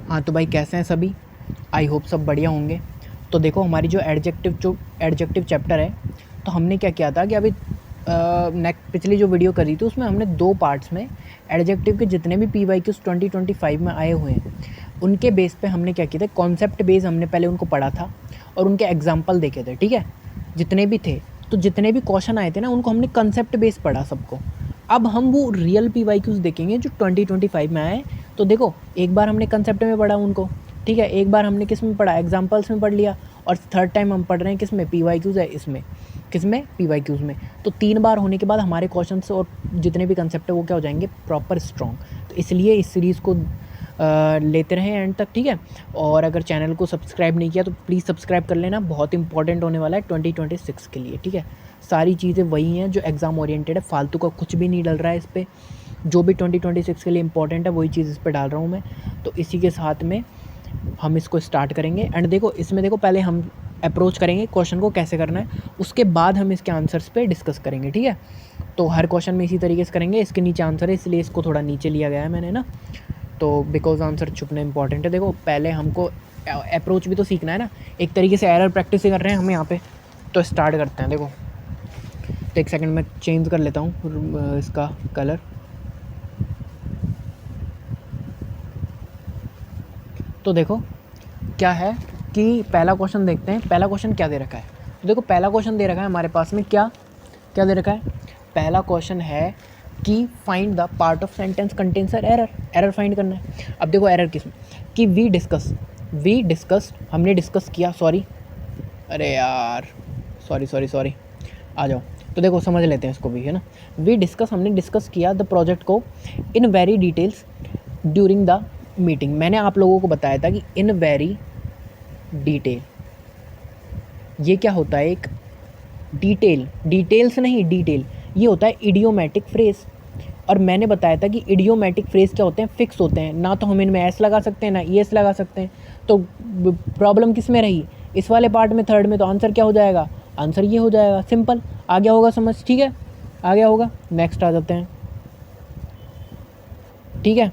हाँ तो भाई कैसे हैं सभी। आई होप सब बढ़िया होंगे। तो देखो हमारी जो एडजेक्टिव चैप्टर है, तो हमने क्या किया था कि अभी पिछली जो वीडियो करी थी उसमें हमने 2 पार्ट्स में एडजेक्टिव के जितने भी PYQs 2025 में आए हुए हैं उनके बेस पे हमने क्या किया था, कॉन्सेप्ट बेस हमने पहले उनको पढ़ा था और उनके एग्जाम्पल देखे थे। ठीक है, जितने भी थे, तो जितने भी क्वेश्चन आए थे ना उनको हमने कंसेप्ट बेस पढ़ा सबको। अब हम वो रियल PYQs देखेंगे जो 2025 में आए। तो देखो एक बार हमने कंसेप्ट में पढ़ा उनको, ठीक है, एक बार हमने किस में पढ़ा, एग्जाम्पल्स में पढ़ लिया, और थर्ड टाइम हम पढ़ रहे हैं किस में, PYQs है इसमें, किस में, PYQs में। तो 3 बार होने के बाद हमारे क्वेश्चंस और जितने भी कंसेप्ट है वो क्या हो जाएंगे, प्रॉपर स्ट्रॉन्ग। तो इसलिए इस सीरीज़ को लेते रहें एंड तक, ठीक है। और अगर चैनल को सब्सक्राइब नहीं किया तो प्लीज़ सब्सक्राइब कर लेना, बहुत इंपॉर्टेंट होने वाला है 2026 के लिए। ठीक है, सारी चीज़ें वही हैं जो एग्ज़ाम ओरिएंटेड है, फालतू का कुछ भी नहीं डल रहा है इस पर। जो भी 2026 के लिए इंपॉर्टेंट है वही चीज़ इस पर डाल रहा हूँ मैं। तो इसी के साथ में हम इसको स्टार्ट करेंगे। एंड देखो इसमें देखो पहले हम अप्रोच करेंगे क्वेश्चन को कैसे करना है, उसके बाद हम इसके आंसर्स पे डिस्कस करेंगे। ठीक है, तो हर क्वेश्चन में इसी तरीके से करेंगे। इसके नीचे आंसर है इसलिए इसको थोड़ा नीचे लिया गया है मैंने ना, तो बिकॉज आंसर छुपना इंपॉर्टेंट है। देखो पहले हमको अप्रोच भी तो सीखना है ना, एक तरीके से एरर प्रैक्टिस ही कर रहे हैं हम यहाँ पे। तो स्टार्ट करते हैं। देखो तो एक सेकंड में चेंज कर लेता हूँ इसका कलर। तो देखो क्या है कि पहला क्वेश्चन देखते हैं। पहला क्वेश्चन क्या दे रखा है, तो देखो पहला क्वेश्चन दे रखा है हमारे पास में, क्या क्या दे रखा है। पहला क्वेश्चन है कि find the part of sentence contains error, error find करना है। अब देखो एरर किस में, कि वी डिस्कस, हमने डिस्कस किया, सॉरी, अरे यार सॉरी आ जाओ। तो देखो समझ लेते हैं इसको भी, है ना। वी डिस्कस, हमने डिस्कस किया द प्रोजेक्ट को in very details during the meeting. मैंने आप लोगों को बताया था कि इन वेरी डिटेल, ये क्या होता है, एक डिटेल्स नहीं, डिटेल, ये होता है इडियोमेटिक फ्रेज। और मैंने बताया था कि इडियोमेटिक फ्रेज क्या होते हैं, फिक्स होते हैं, ना तो हम इनमें एस लगा सकते हैं ना ES लगा सकते हैं। तो प्रॉब्लम किस में रही, इस वाले पार्ट में, थर्ड में। तो आंसर क्या हो जाएगा, आंसर ये हो जाएगा, सिंपल। आ गया होगा समझ, ठीक है, आ गया होगा। नेक्स्ट आ जाते हैं, ठीक है।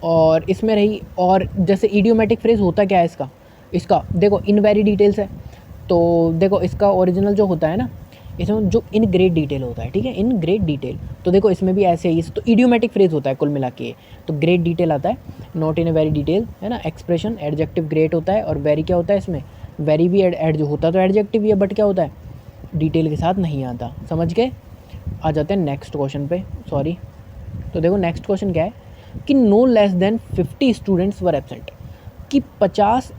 और इसमें रही, और जैसे इडियोमेटिक फ्रेज होता क्या है इसका, इसका देखो इन वेरी डिटेल्स है। तो देखो इसका ओरिजिनल जो होता है ना, इसमें जो इन ग्रेट डिटेल होता है, ठीक है, इन ग्रेट डिटेल। तो देखो इसमें भी ऐसे ही, तो इडियोमेटिक फ्रेज होता है कुल मिला के। तो ग्रेट डिटेल आता है, not in a very detail, है ना। एक्सप्रेशन एडजेक्टिव ग्रेट होता है, और वेरी क्या होता है इसमें, वेरी भी एड जो होता है तो एडजेक्टिव ही है, बट क्या होता है, डिटेल के साथ नहीं आता। समझ गए। आ जाते हैं नेक्स्ट क्वेश्चन पे, सॉरी। तो देखो नेक्स्ट क्वेश्चन क्या है कि no less than 50 students were absent, कि 50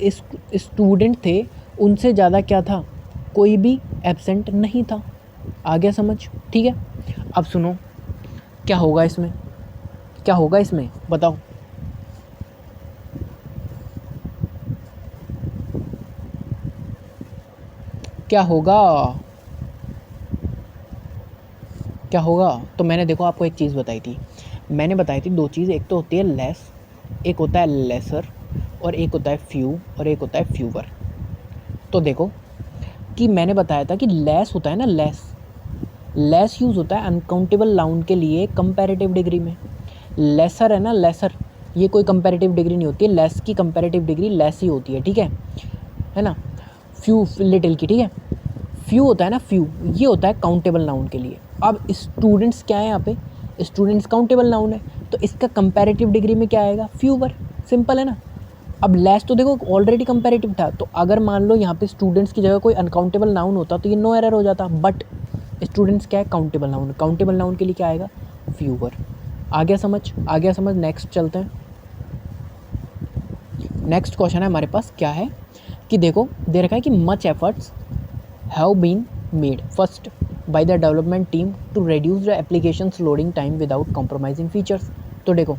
स्टूडेंट थे, उनसे ज़्यादा क्या था, कोई भी एब्सेंट नहीं था। आ गया समझ, ठीक है। अब सुनो क्या होगा इसमें, क्या होगा इसमें बताओ। क्या होगा, क्या होगा। तो मैंने देखो आपको एक चीज़ बताई थी, मैंने बताई थी 2 चीज़, एक तो होती है लेस, एक होता है लेसर, और एक होता है फ्यू, और एक होता है फ्यूवर। तो देखो कि मैंने बताया था कि लेस होता है ना, लेस यूज़ होता है अनकाउंटेबल नाउन के लिए कंपैरेटिव डिग्री में। लेसर है ना, लेसर, ये कोई कंपैरेटिव डिग्री नहीं होती है, लेस की कंपैरेटिव डिग्री लेस ही होती है, ठीक है ना। फ्यू लिटिल की, ठीक है। फ्यू होता है ना, फ्यू, ये होता है काउंटेबल नाउन के लिए। अब स्टूडेंट्स क्या है यहाँ पे, स्टूडेंट्स काउंटेबल नाउन है, तो इसका कंपैरेटिव डिग्री में क्या आएगा, फ्यूवर, सिंपल है ना। अब लेस तो देखो ऑलरेडी कंपैरेटिव था, तो अगर मान लो यहाँ पे स्टूडेंट्स की जगह कोई अनकाउंटेबल नाउन होता तो ये नो एरर हो जाता, बट स्टूडेंट्स क्या है, काउंटेबल नाउन, काउंटेबल नाउन के लिए क्या आएगा, फ्यूवर। आ गया समझ, आ गया समझ। नेक्स्ट चलते हैं। नेक्स्ट क्वेश्चन है हमारे पास, क्या है कि देखो दे रखा है कि much efforts have been made first by the development team to reduce the applications loading time without compromising features. तो देखो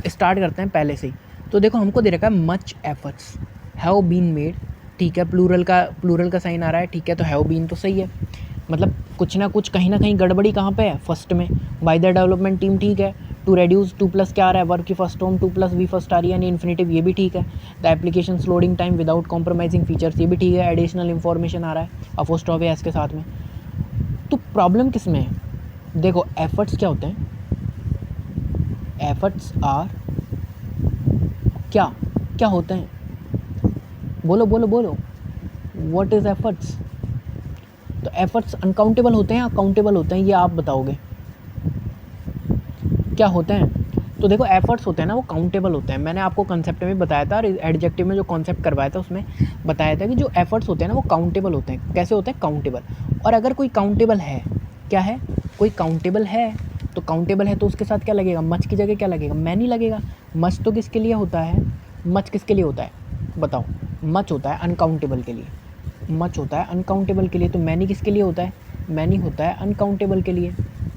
स्टार्ट करते हैं पहले से ही। तो देखो हमको दे रखा है much efforts have been made, ठीक है, प्लूरल का साइन आ रहा है, ठीक है। तो हैव बीन तो सही है, मतलब कुछ ना कुछ कहीं ना कहीं गड़बड़ी कहाँ पे है, फर्स्ट में। बाय द डेवलपमेंट टीम, ठीक है। टू रेड्यूस, 2 प्लस क्या आ रहा है, वर्क की first form 2 plus V first आ रही है, यानी इन्फिनेटिव, ये भी ठीक है। The application loading time without compromising features, ये भी ठीक है। एडिशनल इन्फॉर्मेशन आ रहा है अपोस्ट्रोफी एस के साथ में। तो प्रॉब्लम किस में है, देखो एफर्ट्स क्या होते हैं, एफर्ट्स आर क्या, क्या होते हैं? बोलो बोलो बोलो, व्हाट इज़ एफर्ट्स? तो एफर्ट्स अनकाउंटेबल होते हैं, अकाउंटेबल होते हैं, ये आप बताओगे क्या होते हैं? तो देखो एफर्ट्स होते हैं ना वो काउंटेबल होते हैं। मैंने आपको कंसेप्ट में बताया था और एडजेक्टिव में जो कॉन्सेप्ट करवाया था उसमें बताया था कि जो एफर्ट्स होते हैं ना वो काउंटेबल होते हैं। कैसे होते हैं? काउंटेबल। और अगर कोई काउंटेबल है, क्या है? कोई काउंटेबल है, तो काउंटेबल है तो उसके साथ क्या लगेगा? मच की जगह क्या लगेगा? मैनी लगेगा। मच तो किसके लिए होता है? मच किसके लिए होता है बताओ? मच होता है अनकाउंटेबल के लिए, मच होता है अनकाउंटेबल के लिए। तो मैनी किसके लिए होता है? मैनी होता है अनकाउंटेबल के लिए,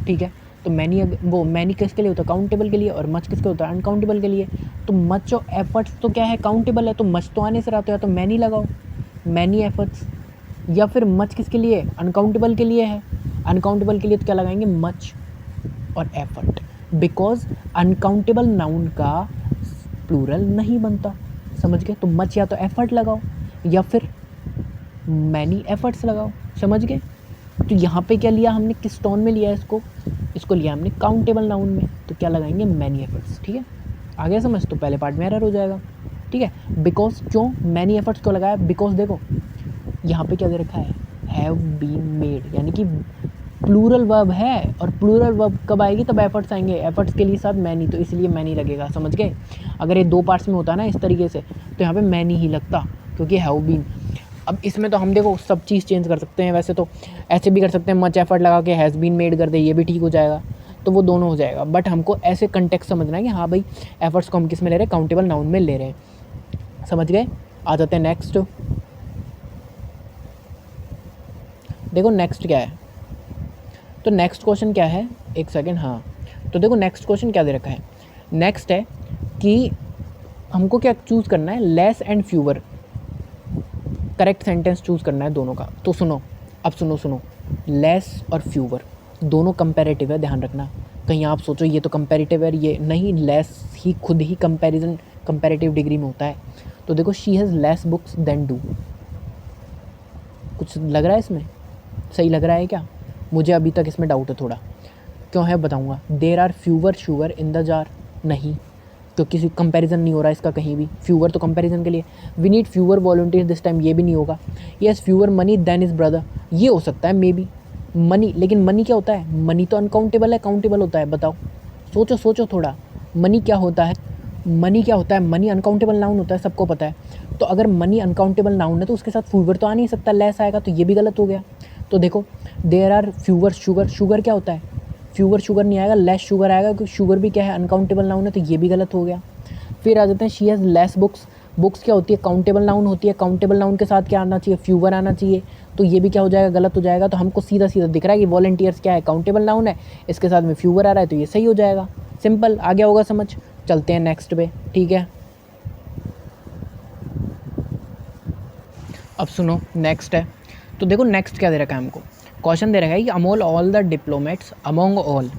ठीक है। तो मैनी वो मैनी किसके लिए होता है? काउंटेबल के लिए। और मच किसके होता है? अनकाउंटेबल के लिए। तो मच और एफर्ट्स तो क्या है? काउंटेबल है, तो मच तो आने से रहा, तो या तो मैनी लगाओ, मैनी एफर्ट्स, या फिर मच किसके लिए? अनकाउंटेबल के लिए है, अनकाउंटेबल के लिए तो क्या लगाएंगे? मच और एफर्ट, बिकॉज अनकाउंटेबल नाउन का प्लूरल नहीं बनता, समझ गए? तो मच या तो एफर्ट लगाओ या फिर मैनी एफर्ट्स लगाओ, समझ गए? तो यहाँ पे क्या लिया हमने? किस टोन में लिया इसको? इसको लिया हमने काउंटेबल नाउन में, तो क्या लगाएंगे? मैनी एफर्ट्स, ठीक है। आ गया समझ? तो पहले पार्ट में एरर हो जाएगा, ठीक है। बिकॉज क्यों मैनी एफर्ट्स क्यों लगाया? बिकॉज देखो यहाँ पे क्या दे रखा है? हैव बीन मेड, यानी कि प्लूरल वर्ब है, और प्लूरल वर्ब कब आएगी? तब एफर्ट्स आएंगे, एफर्ट्स के लिए साथ मैनी, तो इसलिए मैनी लगेगा, समझ गए? अगर ये दो पार्ट्स में होता ना इस तरीके से तो यहाँ पे मैनी ही लगता, क्योंकि हैव बीन। अब इसमें तो हम देखो सब चीज़ चेंज कर सकते हैं, वैसे तो ऐसे भी कर सकते हैं, मच एफर्ट लगा के हैज़ बीन मेड कर दे, ये भी ठीक हो जाएगा, तो वो दोनों हो जाएगा। बट हमको ऐसे कंटेक्स्ट समझना है कि हाँ भाई एफर्ट्स को हम किस में ले रहे हैं? काउंटेबल नाउन में ले रहे हैं, समझ गए? आ जाते हैं नेक्स्ट। देखो नेक्स्ट क्या है, तो नेक्स्ट क्वेश्चन क्या है? एक सेकेंड, हाँ, तो देखो नेक्स्ट क्वेश्चन क्या दे रखा है? नेक्स्ट है कि हमको क्या चूज़ करना है? Less and fewer, correct sentence choose करना है दोनों का। तो सुनो, अब सुनो, लेस और फ्यूवर दोनों कंपैरेटिव है, ध्यान रखना। कहीं आप सोचो ये तो कंपैरेटिव है, ये नहीं, लेस ही खुद ही कंपैरिजन कंपैरेटिव डिग्री में होता है। तो देखो she has less books than do, कुछ लग रहा है इसमें? सही लग रहा है क्या? मुझे अभी तक इसमें डाउट है थोड़ा, क्यों है बताऊँगा। There are fewer sugar in the jar, नहीं, तो किसी कंपैरिजन नहीं हो रहा इसका कहीं भी। फ्यूवर तो कंपैरिजन के लिए। We need fewer volunteer this time, ये भी नहीं होगा। Yes fewer money than is brother, ये हो सकता है मे बी मनी, लेकिन मनी क्या होता है? मनी तो अनकाउंटेबल है, काउंटेबल होता है? बताओ, सोचो थोड़ा, मनी क्या होता है? मनी क्या होता है? मनी अनकाउंटेबल नाउन होता है, सबको पता है। तो अगर मनी अनकाउंटेबल नाउन है तो उसके साथ फ्यूवर तो आ नहीं सकता, लेस आएगा, तो ये भी गलत हो गया। तो देखो there are fewer sugar, sugar क्या होता है? फ्यूवर शुगर नहीं आएगा, लेस शुगर आएगा, क्योंकि शुगर भी क्या है? अनकाउंटेबल नाउन है, तो ये भी गलत हो गया। फिर आ जाते हैं she has less books, books क्या होती है? काउंटेबल नाउन होती है, काउंटेबल नाउन के साथ क्या आना चाहिए? फ्यूवर आना चाहिए, तो ये भी क्या हो जाएगा? गलत हो जाएगा। तो हमको सीधा सीधा दिख रहा है कि वॉलंटियर्स क्या है? काउंटेबल नाउन है, इसके साथ में फ्यूवर आ रहा है, तो ये सही हो जाएगा। सिंपल, आ गया होगा समझ? चलते हैं नेक्स्ट पे, ठीक है। अब सुनो नेक्स्ट है, तो देखो नेक्स्ट क्या दे रखा है हमको? क्वेश्चन दे रखा है कि among all the diplomats, among all,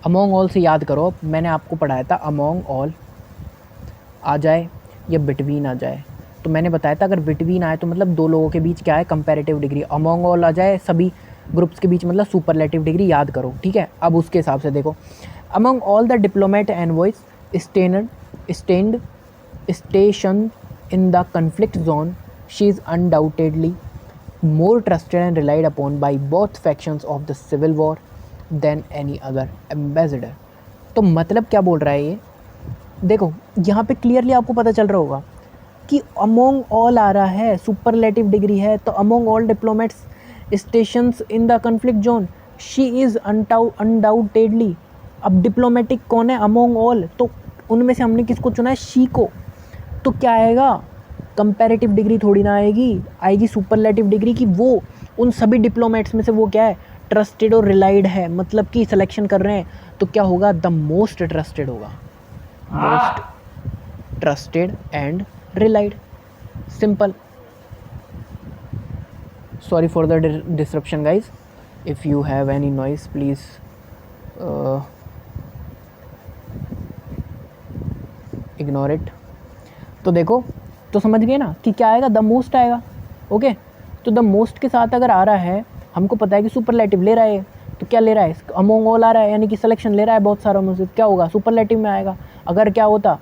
among all से याद करो, मैंने आपको पढ़ाया था अमोंग ऑल आ जाए या बिटवीन आ जाए, तो मैंने बताया था अगर बिटवीन आए तो मतलब दो लोगों के बीच क्या है? Comparative degree. अमोंग ऑल आ जाए सभी ग्रुप्स के बीच मतलब सुपरलेटिव डिग्री, याद करो, ठीक है। अब उसके हिसाब से देखो, among all the diplomat envoys stand station in the conflict zone, she is undoubtedly more trusted and relied upon by both factions of the civil war than any other ambassador। तो मतलब क्या बोल रहा है ये? देखो यहाँ पे क्लियरली आपको पता चल रहा होगा कि अमोंग ऑल आ रहा है, सुपरलेटिव डिग्री है, तो among all diplomats stations in the conflict zone, she is undoubtedly. अब डिप्लोमेटिक कौन है? अमोंग ऑल, तो उनमें से हमने किसको चुना है? शी को, तो क्या आएगा? कंपैरेटिव डिग्री थोड़ी ना आएगी सुपरलेटिव डिग्री की। वो उन सभी डिप्लोमेट्स में से वो क्या है? ट्रस्टेड और रिलाइड है, मतलब कि सिलेक्शन कर रहे हैं, तो क्या होगा? द मोस्ट ट्रस्टेड होगा, most trusted and relied, simple. Sorry for the disruption guys, if you have any noise please ignore it. तो देखो, तो समझ गए ना कि क्या आएगा? द मोस्ट आएगा, ओके। तो द मोस्ट के साथ अगर आ रहा है, हमको पता है कि सुपरलेटिव ले रहा है, तो क्या ले रहा है? अमोंग ऑल आ रहा है, यानी कि सिलेक्शन ले रहा है बहुत सारा में से, क्या होगा? सुपरलेटिव में आएगा। अगर क्या होता?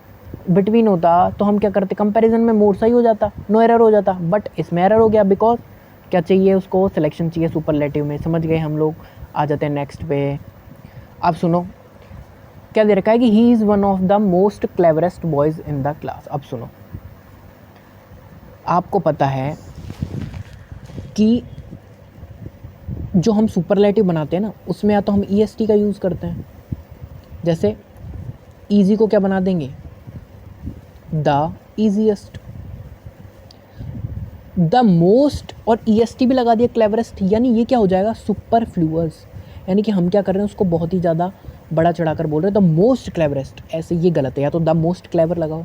बिटवीन होता तो हम क्या करते, कंपैरिजन में मोर सही हो जाता, नो एरर हो जाता, बट इसमें एरर हो गया बिकॉज क्या चाहिए उसको, सिलेक्शन चाहिए सुपरलेटिव में। समझ गए हम लोग। आ जाते हैं नेक्स्ट पे। अब सुनो क्या दे रखा है कि he is one of the most cleverest boys in the class. अब सुनो, आपको पता है कि जो हम सुपरलेटिव बनाते हैं ना उसमें या तो हम ई एस टी का यूज़ करते हैं, जैसे ईजी को क्या बना देंगे, द ईजीएस्ट, द मोस्ट और ई एस टी भी लगा दिया क्लेवरेस्ट, यानी ये क्या हो जाएगा, सुपरफ्लूअस। यानी कि हम क्या कर रहे हैं उसको बहुत ही ज़्यादा बड़ा चढ़ाकर बोल रहे हैं द मोस्ट क्लेवरेस्ट, ऐसे ये गलत है। या तो द मोस्ट क्लेवर लगाओ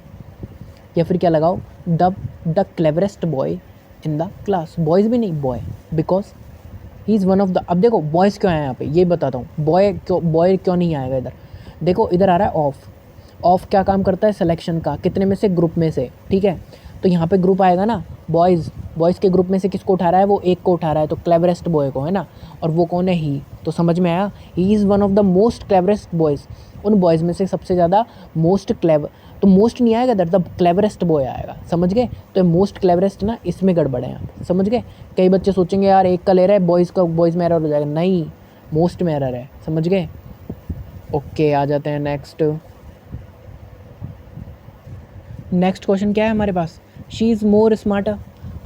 या फिर क्या लगाओ, the cleverest boy in the class. Boys भी नहीं, boy, because he is one of the. अब देखो बॉयज़ क्यों आया यहाँ पे ये बताता हूँ, बॉय क्यों नहीं आएगा इधर। देखो इधर आ रहा है ऑफ, ऑफ क्या काम करता है, सिलेक्शन का, कितने में से, ग्रुप में से, ठीक है। तो यहाँ पे ग्रुप आएगा ना, बॉयज़ के ग्रुप में से किसको उठा रहा है, वो एक को उठा रहा है, तो क्लेवरेस्ट बॉय को, है ना। और वो कौन है, ही। तो समझ में आया, he is one of the most cleverest boys, उन बॉयज़ में से सबसे ज़्यादा मोस्ट क्लेवर। तो मोस्ट नहीं आएगा इधर, द क्लेवरेस्ट बॉय आएगा, समझ गए। तो मोस्ट क्लेवरेस्ट ना इसमें गड़बड़ है यहाँ, समझ गए। कई बच्चे सोचेंगे यार एक का ले रहा है बॉयज़ का, बॉयज़ में एरर हो जाएगा, नहीं, मोस्ट में एरर है, समझ गए। ओके, आ जाते हैं नेक्स्ट। नेक्स्ट क्वेश्चन क्या है हमारे पास, शी इज़ मोर स्मार्टर।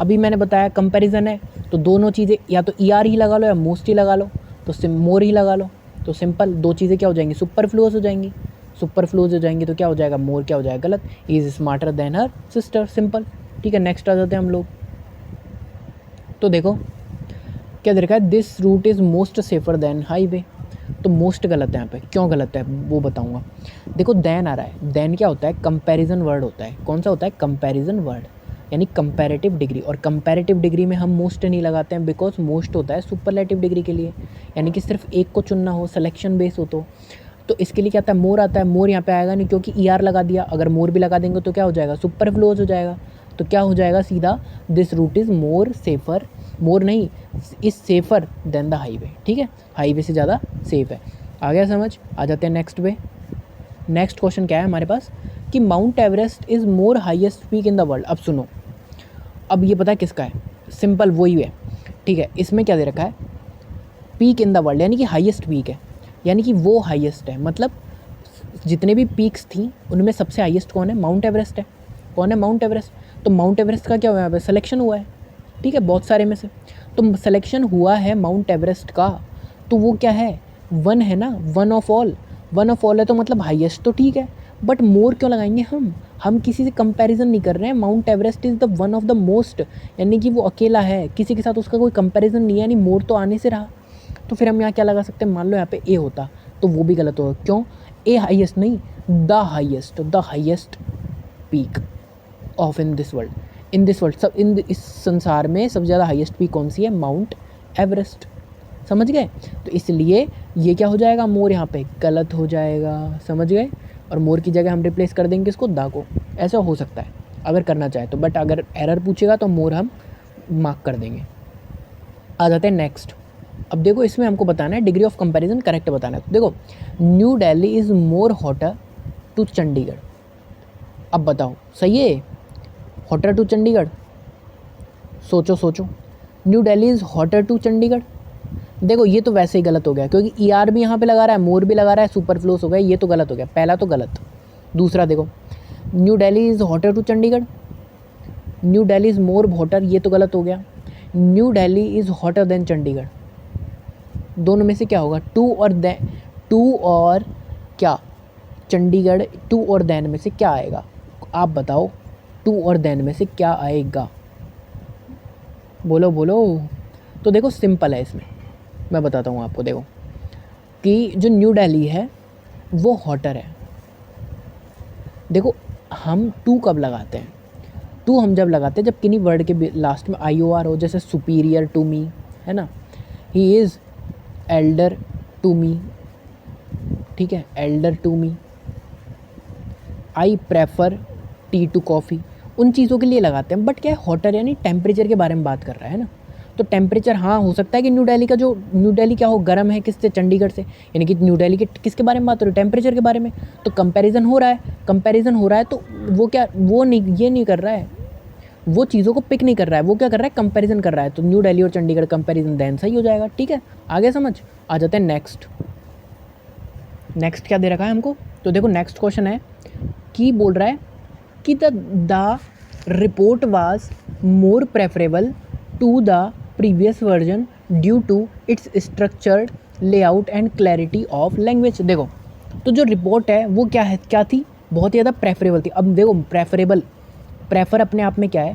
अभी मैंने बताया कंपैरिजन है तो दोनों चीज़ें या तो ई आर ही लगा लो या मोस्ट ही लगा लो, तो मोर ही लगा लो, तो सिंपल दो चीज़ें क्या हो जाएंगी, सुपरफ्लूअस हो जाएंगी। सुपरफ्लूअस हो जाएंगी तो क्या हो जाएगा, मोर क्या हो जाएगा, गलत, he is smarter than her sister, simple. ठीक है, नेक्स्ट आ जाते हैं हम लोग। तो देखो क्या दे रखा है, this route is most safer than highway. तो मोस्ट गलत है यहाँ पे, क्यों गलत है वो बताऊंगा। देखो देन आ रहा है, देन क्या होता है, कंपैरिजन वर्ड होता है। कौन सा होता है, कंपैरिजन वर्ड, यानी कंपैरेटिव डिग्री। और कंपैरेटिव डिग्री में हम मोस्ट नहीं लगाते हैं बिकॉज मोस्ट होता है सुपरलेटिव डिग्री के लिए, यानी कि सिर्फ एक को चुनना हो, सिलेक्शन बेस हो तो इसके लिए क्या आता है, मोर आता है। मोर यहाँ पे आएगा नहीं क्योंकि ई आर लगा दिया, अगर मोर भी लगा देंगे तो क्या हो जाएगा, सुपरफ्लूअस हो जाएगा। तो क्या हो जाएगा सीधा, this route is more safer, more नहीं, is safer than the highway. ठीक है, हाईवे से ज़्यादा सेफ है। आ गया समझ। आ जाते हैं नेक्स्ट पे। नेक्स्ट क्वेश्चन क्या है हमारे पास कि mount Everest is more highest peak in the world. अब सुनो, अब ये पता है किसका है, सिंपल वही है। ठीक है, इसमें क्या दे रखा है, पीक इन द वर्ल्ड, यानी कि हाईएस्ट पीक है, यानी कि वो हाईएस्ट है। मतलब जितने भी पीक्स थी उनमें सबसे हाईएस्ट कौन है, माउंट एवरेस्ट है। कौन है, माउंट एवरेस्ट। तो माउंट एवरेस्ट का क्या हुआ, यहाँ पे सिलेक्शन हुआ है, ठीक है, बहुत सारे में से। तो सिलेक्शन हुआ है माउंट एवरेस्ट का, तो वो क्या है, वन है ना, one of all. One of all है तो मतलब हाईएस्ट तो ठीक है, बट मोर क्यों लगाएंगे हम किसी से कंपैरिजन नहीं कर रहे हैं। Mount Everest is the one of the most, यानी कि वो अकेला है, किसी के साथ उसका कोई कंपैरिजन नहीं है, यानी मोर तो आने से रहा। तो फिर हम यहाँ क्या लगा सकते हैं, मान लो यहाँ पे ए होता तो वो भी गलत होगा। क्यों, ए हाईएस्ट नहीं, the highest peak of in this world, सब इस संसार में सबसे ज़्यादा हाईएस्ट पीक कौन सी है, माउंट एवरेस्ट। समझ गए। तो इसलिए ये क्या हो जाएगा, मोर यहाँ पे गलत हो जाएगा, समझ गए। और मोर की जगह हम रिप्लेस कर देंगे इसको दा को, ऐसा हो सकता है अगर करना चाहे तो, बट अगर एरर पूछेगा तो मोर हम मार्क कर देंगे। आ जाते हैं नेक्स्ट। अब देखो इसमें हमको बताना है डिग्री ऑफ कंपैरिजन करेक्ट बताना है। तो देखो, New Delhi is more hotter to Chandigarh. अब बताओ सही है, हॉटर टू चंडीगढ़, सोचो, New Delhi is hotter to Chandigarh. देखो ये तो वैसे ही गलत हो गया क्योंकि ई आर भी यहाँ पे लगा रहा है, मोर भी लगा रहा है, सुपरफ्लूअस हो गया, ये तो गलत हो गया, पहला तो गलत। दूसरा देखो, New Delhi is hotter to Chandigarh, New Delhi is more hotter, ये तो गलत हो गया। New Delhi is hotter than Chandigarh, दोनों में से क्या होगा, टू और क्या, चंडीगढ़, टू और देन में से क्या आएगा, आप बताओ, टू और देन में से क्या आएगा, बोलो। तो देखो सिंपल है, इसमें मैं बताता हूँ आपको। देखो कि जो न्यू दिल्ली है वो हॉटर है। देखो हम टू कब लगाते हैं, टू हम जब लगाते हैं जब किन्हीं वर्ड के लास्ट में आई ओ आर हो, जैसे सुपीरियर टू मी, है ना, he is elder to me, ठीक है, elder to me, I prefer tea to coffee, उन चीज़ों के लिए लगाते हैं। बट क्या है, हॉटर यानी टेम्परेचर के बारे में बात कर रहा है ना, तो टेम्परेचर हाँ हो सकता है कि न्यू दिल्ली क्या हो, गर्म है किससे, चंडीगढ़ से, यानी कि न्यू दिल्ली के किसके बारे में बात हो रही है, टेम्परेचर के बारे में। तो कंपैरिजन हो रहा है तो वो क्या, वो नहीं, ये नहीं कर रहा है, वो चीज़ों को पिक नहीं कर रहा है, वो क्या कर रहा है, कंपैरिजन कर रहा है। तो न्यू दिल्ली और चंडीगढ़ कंपैरिजन देन सही हो जाएगा। ठीक है, आगे समझ आ जाते हैं नेक्स्ट क्या दे रखा है हमको। तो देखो नेक्स्ट क्वेश्चन है कि बोल रहा है कि the report was more preferable to the previous version due to its structured layout and clarity of language. देखो तो जो रिपोर्ट है वो क्या थी, बहुत ही ज़्यादा प्रेफरेबल थी। अब देखो प्रेफर अपने आप में क्या है,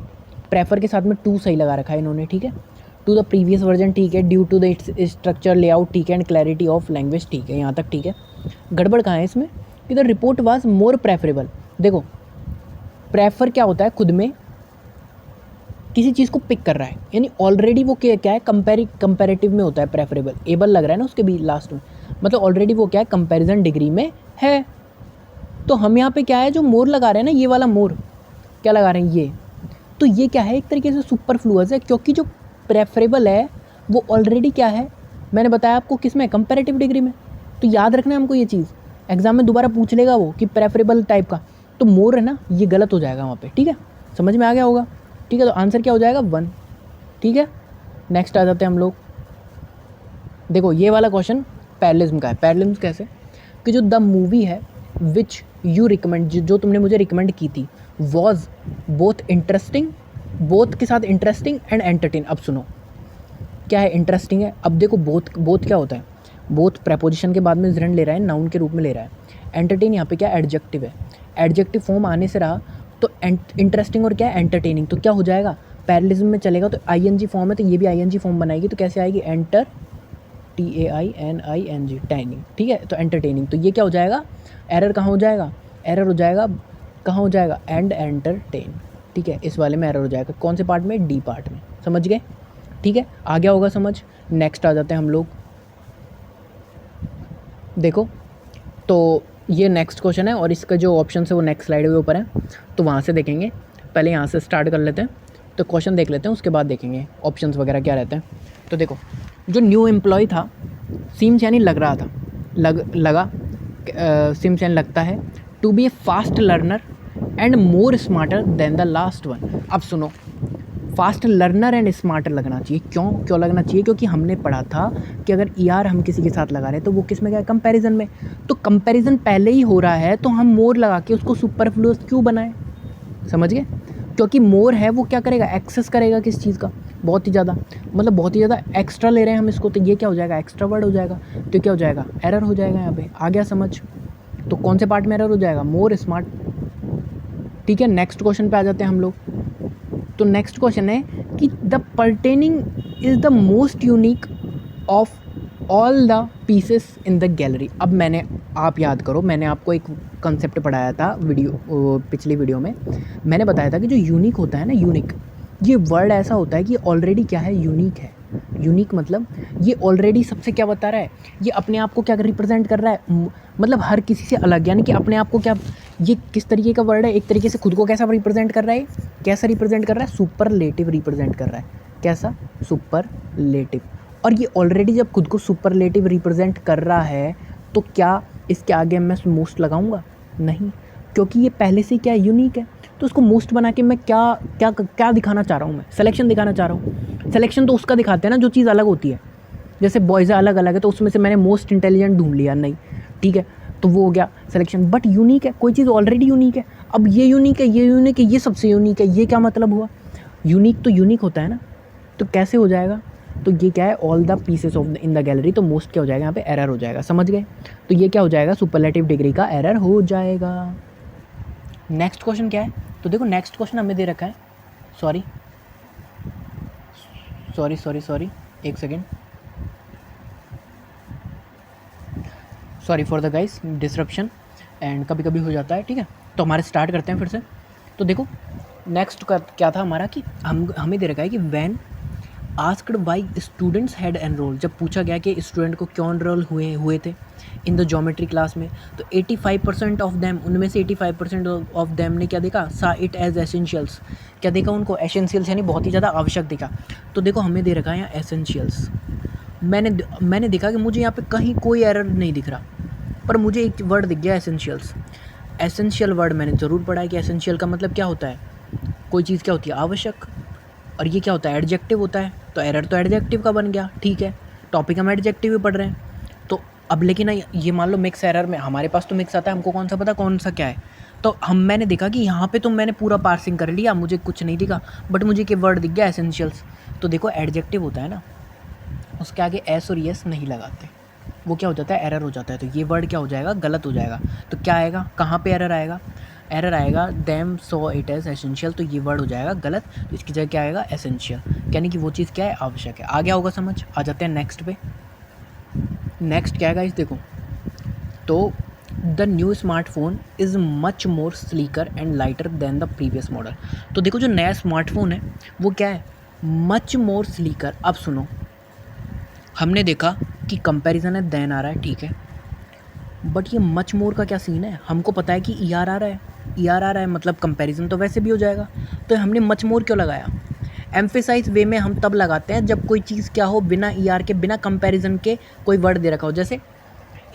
प्रेफर के साथ में टू सही लगा रखा है इन्होंने। ठीक है, टू द प्रीवियस वर्जन ठीक है, due to the its structure layout ठीक है, एंड क्लैरिटी ऑफ लैंग्वेज ठीक है, यहाँ तक ठीक है। गड़बड़ कहाँ है इसमें, इधर रिपोर्ट वाज मोर प्रेफरेबल। देखो प्रेफर क्या होता है, खुद में किसी चीज़ को पिक कर रहा है, यानी ऑलरेडी वो क्या है, कंपेरेटिव में होता है प्रेफरेबल, एबल लग रहा है ना उसके भी लास्ट में, मतलब ऑलरेडी वो क्या है, कंपैरिजन डिग्री में है। तो हम यहाँ पे क्या है, जो मोर लगा रहे हैं ना, ये वाला मोर क्या लगा रहे हैं ये, तो ये क्या है, एक तरीके से सुपरफ्लुअस है, क्योंकि जो प्रेफरेबल है वो ऑलरेडी क्या है, मैंने बताया आपको किस में, कंपैरेटिव डिग्री में। तो याद रखना है हमको ये चीज़, एग्जाम में दोबारा पूछ लेगा वो कि प्रेफरेबल टाइप का, तो मोर है ना, ये गलत हो जाएगा वहाँ पे। ठीक है, समझ में आ गया होगा। ठीक है, तो आंसर क्या हो जाएगा 1। ठीक है, नेक्स्ट आ जाते हैं हम लोग। देखो ये वाला क्वेश्चन पैरेललिज्म का है। पैरेललिज्म कैसे, कि जो द मूवी है विच यू रिकमेंड, जो तुमने मुझे रिकमेंड की थी, वॉज बोथ इंटरेस्टिंग, बोथ के साथ इंटरेस्टिंग एंड एंटरटेन। अब सुनो क्या है, इंटरेस्टिंग है। अब देखो बोथ क्या होता है, बोथ प्रेपोजिशन के बाद में ज़िरंड ले रहा है, नाउन के रूप में ले रहा है। एंटरटेन यहाँ पे क्या एडजेक्टिव है, एडजेक्टिव फॉर्म आने से रहा तो इंटरेस्टिंग और क्या है एंटरटेनिंग, तो क्या हो जाएगा, पैरेललिज्म में चलेगा तो आईएनजी फॉर्म है, तो ये भी आईएनजी फॉर्म बनाएगी, तो कैसे आएगी, एंटर TAINING टाइनिंग। ठीक है, तो एंटरटेनिंग, तो ये क्या हो जाएगा, एरर कहाँ हो जाएगा, एरर हो जाएगा कहाँ हो जाएगा, एंड एंटरटेन। ठीक है, इस वाले में एरर हो जाएगा, कौन से पार्ट में, डी पार्ट में। समझ गए। ठीक है, आ गया होगा समझ। नेक्स्ट आ जाते हैं हम लोग। देखो तो ये नेक्स्ट क्वेश्चन है और इसका जो ऑप्शन है वो नेक्स्ट स्लाइड के ऊपर है, तो वहाँ से देखेंगे। पहले यहाँ से स्टार्ट कर लेते हैं, तो क्वेश्चन देख लेते हैं, उसके बाद देखेंगे ऑप्शंस वगैरह क्या रहते हैं। तो देखो जो न्यू एम्प्लॉय था, सीम्स यानी लग रहा था, लगा सीम्स यानी लगता है, to be a fast learner and more smarter than the last one. अब सुनो, फास्ट लर्नर एंड स्मार्टर लगना चाहिए। क्यों लगना चाहिए, क्योंकि हमने पढ़ा था कि अगर ER हम किसी के साथ लगा रहे हैं तो वो किस में क्या है, कंपैरिजन में। तो कंपैरिजन पहले ही हो रहा है तो हम मोर लगा के उसको सुपरफ्लुअस क्यों बनाएं, समझ गए। क्योंकि मोर है वो क्या करेगा, एक्सेस करेगा किस चीज़ का, बहुत ही ज़्यादा, मतलब बहुत ही ज़्यादा एक्स्ट्रा ले रहे हैं हम इसको, तो ये क्या हो जाएगा, एक्स्ट्रा वर्ड हो जाएगा, तो क्या हो जाएगा, एरर हो जाएगा यहाँ पे। आ गया समझ। तो कौन से पार्ट में एरर हो जाएगा, मोर स्मार्ट। ठीक है, नेक्स्ट क्वेश्चन पे आ जाते हैं हम लोग। तो नेक्स्ट क्वेश्चन है कि the pertaining is the most unique of all the pieces in the gallery. अब आप याद करो, मैंने आपको एक कंसेप्ट पढ़ाया था पिछली वीडियो में, मैंने बताया था कि जो यूनिक होता है ना, यूनिक, ये वर्ड ऐसा होता है कि ऑलरेडी क्या है, यूनिक है। यूनिक मतलब ये ऑलरेडी सबसे क्या बता रहा है, ये अपने आप को क्या रिप्रेजेंट कर रहा है, मतलब हर किसी से अलग, यानी कि अपने आप को क्या, ये किस तरीके का वर्ड है, एक तरीके से खुद को कैसा रिप्रेजेंट कर रहा है, कैसा रिप्रेजेंट कर रहा है, सुपरलेटिव रिप्रेजेंट कर रहा है। कैसा, सुपरलेटिव। और ये ऑलरेडी जब खुद को सुपरलेटिव रिप्रेजेंट कर रहा है तो क्या इसके आगे मैं मोस्ट लगाऊंगा, नहीं, क्योंकि ये पहले से क्या है, यूनिक है। तो उसको मोस्ट बना के मैं क्या दिखाना चाह रहा हूँ, मैं सिलेक्शन दिखाना चाह रहा हूँ। सिलेक्शन तो उसका दिखाते हैं ना जो चीज़ अलग होती है, जैसे बॉयज़ अलग अलग है तो उसमें से मैंने मोस्ट इंटेलिजेंट ढूंढ लिया, नहीं, ठीक है, तो वो हो गया सिलेक्शन। बट यूनिक है, कोई चीज़ ऑलरेडी यूनिक है, अब ये यूनिक है, ये यूनिक है, ये सबसे यूनिक है, ये क्या मतलब हुआ, यूनिक तो यूनिक होता है ना, तो कैसे हो जाएगा, तो ये क्या है, all the pieces of in the gallery, तो मोस्ट क्या हो जाएगा यहाँ पे, एरर हो जाएगा, समझ गए। तो ये क्या हो जाएगा, सुपरलेटिव डिग्री का एरर हो जाएगा। नेक्स्ट क्वेश्चन क्या है, तो देखो नेक्स्ट क्वेश्चन हमें दे रखा है, सॉरी एक second, sorry for the guys disruption, and कभी कभी हो जाता है, ठीक है। तो हमारे स्टार्ट करते हैं फिर से। तो देखो नेक्स्ट क्या था हमारा, कि हमें दे रखा है कि when asked why students had enrol, जब पूछा गया कि स्टूडेंट को क्यों एनरोल हुए थे इन द ज्योमेट्री क्लास में, तो 85% ऑफ देम, उनमें से 85% ऑफ देम ने क्या देखा, सा इट एज एसेंशियल्स, क्या देखा उनको, एसेंशियल्स यानी बहुत ही ज़्यादा आवश्यक देखा। तो देखो हमें दे रखा है यहाँ एसेंशियल्स, मैंने देखा कि मुझे यहाँ पे कहीं कोई एरर नहीं दिख रहा, पर मुझे एक वर्ड दिख गया एसेंशियल्स। एसेंशियल वर्ड मैंने ज़रूर पढ़ा है कि एसेंशियल का मतलब क्या होता है, कोई चीज़ क्या होती है, आवश्यक, और ये क्या होता है, एडजेक्टिव होता है, तो एरर तो एडजेक्टिव का बन गया, ठीक है, टॉपिक हम एडजेक्टिव ही पढ़ रहे हैं। तो अब लेकिन ये मान लो मिक्स एरर में, हमारे पास तो मिक्स आता है, हमको कौन सा पता कौन सा क्या है, तो मैंने देखा कि यहाँ पे तो मैंने पूरा पार्सिंग कर लिया, मुझे कुछ नहीं दिखा, बट मुझे एक वर्ड दिख गया एसेंशियल्स। तो देखो एडजेक्टिव होता है ना, उसके आगे एस और यस नहीं लगाते, वो क्या हो जाता है, एरर हो जाता है, तो ये वर्ड क्या हो जाएगा, गलत हो जाएगा। तो क्या आएगा, कहाँ पे एरर आएगा, एरर आएगा them so it as essential, तो ये वर्ड हो जाएगा गलत, तो इसकी जगह क्या आएगा, एसेंशियल, यानी कि वो चीज़ क्या है, आवश्यक है। आ गया होगा समझ। आ जाते हैं नेक्स्ट पे। नेक्स्ट क्या है गाइस, देखो, तो the new smartphone is much more slicker and lighter than the previous model. तो देखो जो नया स्मार्टफोन है वो क्या है, मच मोर स्लीकर। अब सुनो, हमने देखा कि कंपैरिजन है, देन आ रहा है, ठीक है, बट ये मच मोर का क्या सीन है, हमको पता है कि ई आर आ रहा है, ई आर आ रहा है मतलब कंपैरिजन तो वैसे भी हो जाएगा, तो हमने मच मोर क्यों लगाया। एम्फेसाइज वे में हम तब लगाते हैं जब कोई चीज़ क्या हो, बिना ई आर के, बिना कंपैरिजन के कोई वर्ड दे रखा हो, जैसे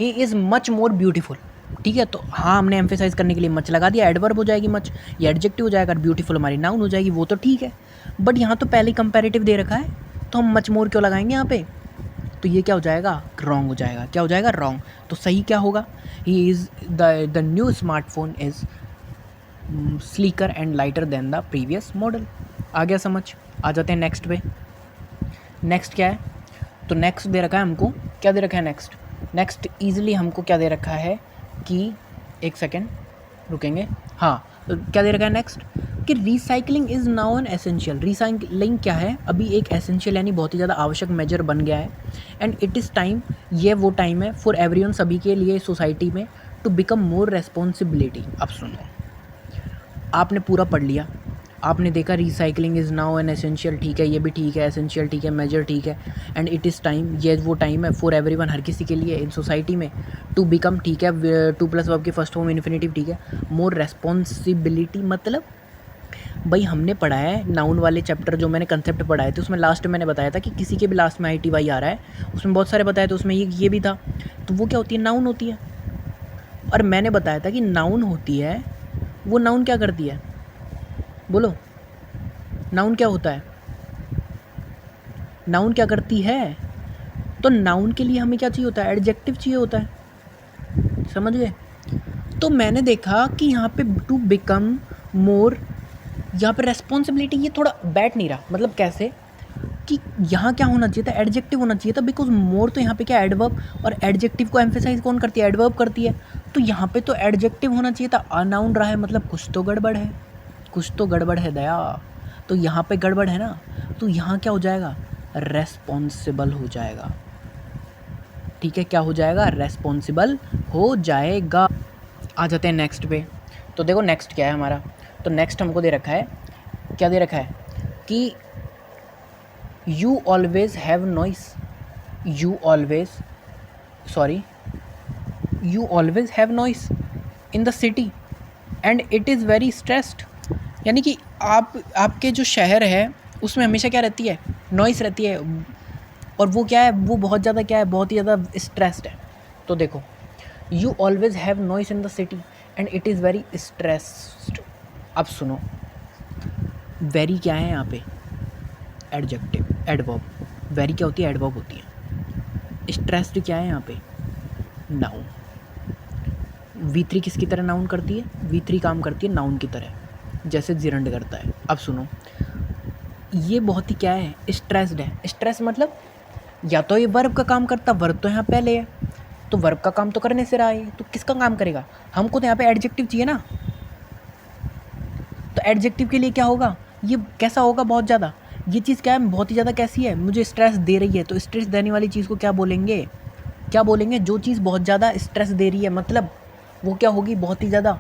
he is much more beautiful, ठीक है, तो हाँ हमने एम्फेसाइज करने के लिए मच लगा दिया, एडवर्ब हो जाएगी मच, ये एडजेक्टिव हो जाएगा, और ब्यूटीफुल हमारी नाउन हो जाएगी, वो तो ठीक है, बट यहाँ तो पहले ही कंपैरेटिव दे रखा है, तो हम मच मोर क्यों लगाएंगे यहाँ पे, तो ये क्या हो जाएगा, रॉन्ग हो जाएगा, क्या हो जाएगा, रॉन्ग। तो सही क्या होगा, he is the new smartphone is sleeker and lighter than the previous model. आ गया समझ। आ जाते हैं नेक्स्ट पे। नेक्स्ट क्या है, तो नेक्स्ट दे रखा है हमको, क्या दे रखा है नेक्स्ट, नेक्स्ट ईजिली हमको क्या दे रखा है कि, एक सेकेंड रुकेंगे, हाँ, तो क्या दे रखा है नेक्स्ट, कि recycling is now an essential. Recycling क्या है, अभी एक एसेंशियल यानी बहुत ही ज़्यादा आवश्यक मेजर बन गया है, एंड इट इज़ टाइम, ये वो टाइम है, फॉर एवरीवन, सभी के लिए सोसाइटी में, टू बिकम मोर रेस्पॉन्सिबिलिटी। अब सुनो, आपने पूरा पढ़ लिया, आपने देखा recycling is now an essential, ठीक है, ये भी ठीक है, एसेंशियल ठीक है, मेजर ठीक है, एंड इट इज़ टाइम, ये वो टाइम है, फॉर एवरीवन, हर किसी के लिए, इन सोसाइटी में, टू बिकम, ठीक है, टू प्लस वर्ब की फर्स्ट फॉर्म इन्फिनेटिव, ठीक है, मोर रेस्पॉन्सिबिलिटी, मतलब भाई हमने पढ़ा है नाउन वाले चैप्टर, जो मैंने कंसेप्ट पढ़ाए थे उसमें लास्ट में मैंने बताया था कि किसी के भी लास्ट में ITY आ रहा है, उसमें बहुत सारे बताए थे, उसमें ये भी था, तो वो क्या होती है, नाउन होती है, और मैंने बताया था कि नाउन होती है, वो नाउन क्या करती है, बोलो, नाउन क्या होता है, नाउन क्या करती है, तो नाउन के लिए हमें क्या चाहिए होता है, एडजेक्टिव चाहिए होता है, समझ गए। तो मैंने देखा कि यहाँ पे टू बिकम मोर, यहाँ पे रेस्पॉन्सिबिलिटी ये थोड़ा बैठ नहीं रहा, मतलब कैसे, कि यहाँ क्या होना चाहिए था, एडजेक्टिव होना चाहिए था, बिकॉज मोर तो यहाँ पे क्या एडवर्ब, और एडजेक्टिव को एम्फेसाइज कौन करती है, एडवर्ब करती है, तो यहाँ पे तो एडजेक्टिव होना चाहिए था, अनाउन रहा है, मतलब कुछ तो गड़बड़ है, कुछ तो गड़बड़ है दया, तो यहाँ पे गड़बड़ है ना, तो यहाँ क्या हो जाएगा, रेस्पॉन्सिबल हो जाएगा, ठीक है, क्या हो जाएगा, रेस्पॉन्सिबल हो जाएगा। आ जाते हैं नेक्स्ट पे। तो देखो नेक्स्ट क्या है हमारा, तो नेक्स्ट हमको दे रखा है, क्या दे रखा है, कि you always have noise, you always have noise in the city and it is very stressed, यानी कि आपके जो शहर है उसमें हमेशा क्या रहती है, नॉइस रहती है, और वो क्या है, वो बहुत ज़्यादा क्या है, बहुत ही ज़्यादा स्ट्रेस्ड है। तो देखो, you always have noise in the city and it is very stressed. अब सुनो, वेरी क्या है यहाँ पे, एडजेक्टिव, एडवर्ब, वेरी क्या होती है, एडवर्ब होती है, स्ट्रेस्ड क्या है यहाँ पे, नाउन। V3 किसकी तरह नाउन करती है, V3 काम करती है नाउन की तरह, जैसे जिरंड करता है। अब सुनो, ये बहुत ही क्या है, स्ट्रेस्ड है, स्ट्रेस मतलब या तो ये वर्ब का काम करता, वर्ब तो यहाँ पहले है, तो वर्ब का काम तो करने से रहा है, तो किसका काम करेगा, हमको तो यहाँ पे एडजेक्टिव चाहिए ना, तो एडजेक्टिव के लिए क्या होगा, ये कैसा होगा, बहुत ज़्यादा, ये चीज़ क्या है, बहुत ही ज़्यादा कैसी है, मुझे स्ट्रेस दे रही है, तो स्ट्रेस देने वाली चीज़ को क्या बोलेंगे, क्या बोलेंगे, जो चीज़ बहुत ज़्यादा स्ट्रेस दे रही है, मतलब वो क्या होगी, बहुत ही ज़्यादा,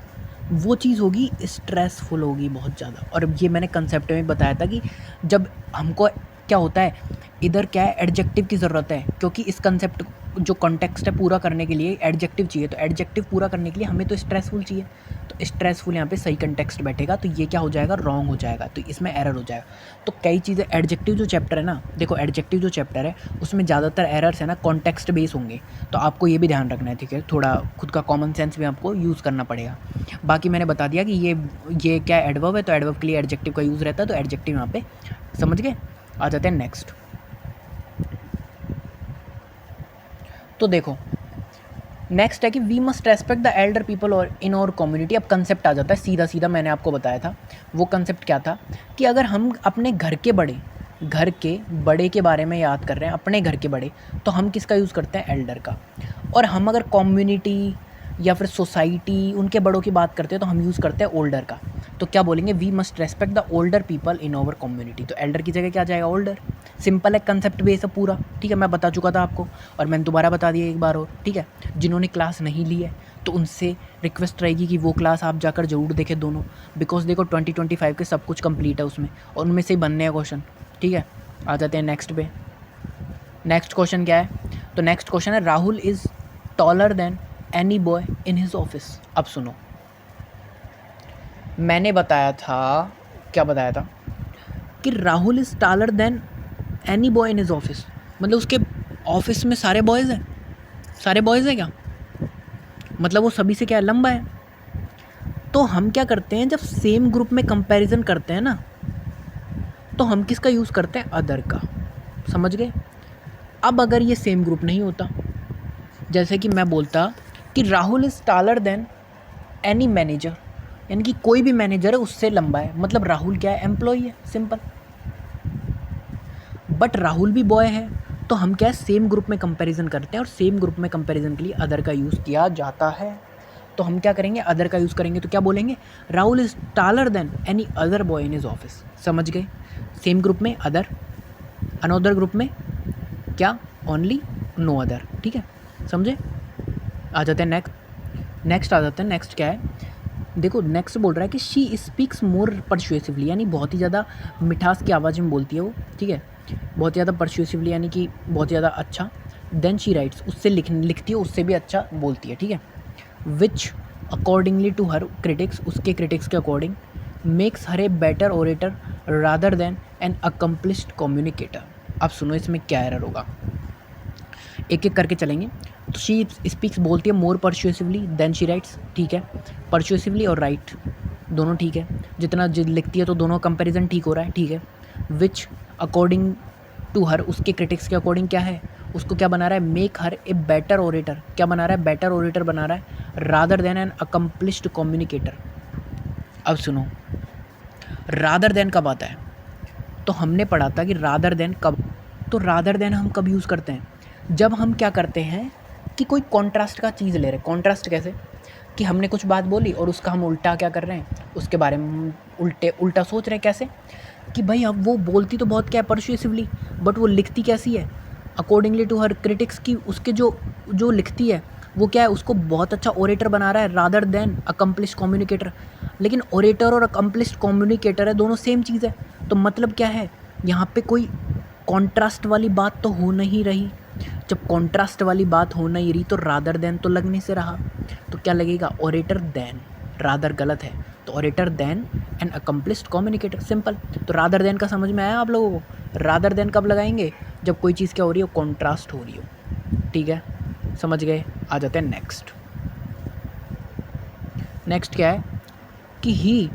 वो चीज़ होगी स्ट्रेसफुल होगी बहुत ज़्यादा। और ये मैंने कंसेप्ट में बताया था कि जब हमको क्या होता है, इधर क्या है, एडजेक्टिव की ज़रूरत है, क्योंकि इस कंसेप्ट जो कॉन्टेक्स्ट है पूरा करने के लिए एडजेक्टिव चाहिए। तो एडजेक्टिव पूरा करने के लिए हमें तो स्ट्रेसफुल चाहिए, तो स्ट्रेसफुल यहाँ पे सही कंटेक्स्ट बैठेगा, तो ये क्या हो जाएगा, रॉन्ग हो जाएगा, तो इसमें एरर हो जाएगा। तो कई चीज़ें, एडजेक्टिव जो चैप्टर है ना, देखो एडजेक्टिव जो चैप्टर है उसमें ज़्यादातर एरर्स है ना कॉन्टेक्स्ट बेस होंगे, तो आपको ये भी ध्यान रखना है, ठीक है। थोड़ा खुद का कॉमन सेंस भी आपको यूज़ करना पड़ेगा। बाकी मैंने बता दिया कि ये क्या एडवर्ब है, तो एडवर्ब के लिए एडजेक्टिव का यूज़ रहता है, तो एडजेक्टिव यहाँ पे समझ गए। आ जाते हैं नेक्स्ट। तो देखो नेक्स्ट है कि we must respect the elder people और इन और कम्युनिटी। अब कंसेप्ट आ जाता है सीधा सीधा, मैंने आपको बताया था वो कंसेप्ट क्या था, कि अगर हम अपने घर के बड़े के बारे में याद कर रहे हैं, अपने घर के बड़े, तो हम किसका यूज़ करते हैं, एल्डर का। और हम अगर कम्युनिटी या फिर सोसाइटी उनके बड़ों की बात करते हैं तो हम यूज़ करते हैं ओल्डर का। तो क्या बोलेंगे, we must respect the older people in our community. तो एल्डर की जगह क्या आ जाएगा, ओल्डर। सिंपल है, कंसेप्ट बेस है पूरा, ठीक है। मैं बता चुका था आपको और मैंने दोबारा बता दिया एक बार और, ठीक है। जिन्होंने क्लास नहीं ली है तो उनसे रिक्वेस्ट रहेगी कि वो क्लास आप जाकर ज़रूर देखें दोनों, बिकॉज देखो 2025 के सब कुछ कंप्लीट है उसमें, और उनमें से ही बनने हैं क्वेश्चन, ठीक है। आ जाते हैं नेक्स्ट पे। नेक्स्ट क्वेश्चन क्या है, तो नेक्स्ट क्वेश्चन है Rahul is taller than any boy in his office. अब सुनो, मैंने बताया था, क्या बताया था, कि Rahul is taller than any boy in his office, मतलब उसके ऑफिस में सारे बॉयज़ हैं, सारे बॉयज़ हैं क्या, मतलब वो सभी से क्या है, लंबा है। तो हम क्या करते हैं, जब सेम ग्रुप में कंपैरिजन करते हैं ना, तो हम किसका यूज़ करते हैं, अदर का, समझ गए। अब अगर ये सेम ग्रुप नहीं होता, जैसे कि मैं बोलता कि Rahul is taller than any manager, यानी कि कोई भी मैनेजर है उससे लंबा है, मतलब राहुल क्या है, एम्प्लॉय है, सिंपल। बट राहुल भी बॉय है, तो हम क्या है, सेम ग्रुप में कंपैरिजन करते हैं, और सेम ग्रुप में कंपैरिजन के लिए अदर का यूज़ किया जाता है। तो हम क्या करेंगे, अदर का यूज़ करेंगे, तो क्या बोलेंगे, Rahul is taller than any other boy in his office. समझ गए, सेम ग्रुप में अदर, अनदर ग्रुप में क्या, ओनली, नो अदर, ठीक है, समझे। आ जाते हैं नेक्स्ट आ जाते हैं। नेक्स्ट क्या है, देखो नेक्स्ट बोल रहा है कि शी स्पीक्स मोर परसुएसिवली, यानी बहुत ही ज़्यादा मिठास की आवाज़ में बोलती है वो, ठीक है, बहुत ज़्यादा परसुएसिवली, यानी कि बहुत ज़्यादा अच्छा। देन शी राइट्स, उससे लिखती है उससे भी अच्छा बोलती है, ठीक है। Which accordingly to her critics, उसके क्रिटिक्स के according, makes her a better orator rather than an accomplished communicator. अब सुनो इसमें क्या एरर होगा, एक एक करके चलेंगे। तो शी स्पीक्स बोलती है मोर परसुएसिवली देन शी राइट्स, ठीक है, परसुएसिवली और राइट दोनों ठीक है, जितना लिखती है तो दोनों कंपैरिजन ठीक हो रहा है, ठीक है। विच अकॉर्डिंग टू हर, उसके क्रिटिक्स के अकॉर्डिंग क्या है, उसको क्या बना रहा है, make her a better orator, क्या बना रहा है, बेटर ओरेटर बना रहा है, rather than an accomplished communicator. अब सुनो, रादर देन कब आता है, तो हमने पढ़ा था कि रादर देन कब, तो रादर देन हम कब यूज़ करते हैं, जब हम क्या करते हैं कि कोई कॉन्ट्रास्ट का चीज़ ले रहे हैं। कॉन्ट्रास्ट कैसे, कि हमने कुछ बात बोली और उसका हम उल्टा क्या कर रहे हैं, उसके बारे में हम उल्टा सोच रहे हैं। कैसे, कि भाई अब वो बोलती तो बहुत क्या है, परसुएसिवली, बट वो लिखती कैसी है, अकॉर्डिंगली टू हर क्रिटिक्स की, उसके जो लिखती है वो क्या है, उसको बहुत अच्छा ओरेटर बना रहा है, रादर देन अकम्पलिश्ड कम्युनिकेटर। लेकिन ओरेटर और अकम्पलिश्ड कम्युनिकेटर है, दोनों सेम चीज़ है, तो मतलब क्या है, यहाँ पे कोई कॉन्ट्रास्ट वाली बात तो हो नहीं रही। जब कॉन्ट्रास्ट वाली बात हो नहीं रही तो रादर देन तो लगने से रहा, तो क्या लगेगा, ओरेटर देन, रादर गलत है, तो orator than an accomplished communicator, simple. तो रादर देन का समझ में आया आप लोगों को, रादर देन कब लगाएंगे, जब कोई चीज़ क्या हो रही हो, कॉन्ट्रास्ट हो रही हो, ठीक है, समझ गए। आ जाते हैं नेक्स्ट क्या है, कि he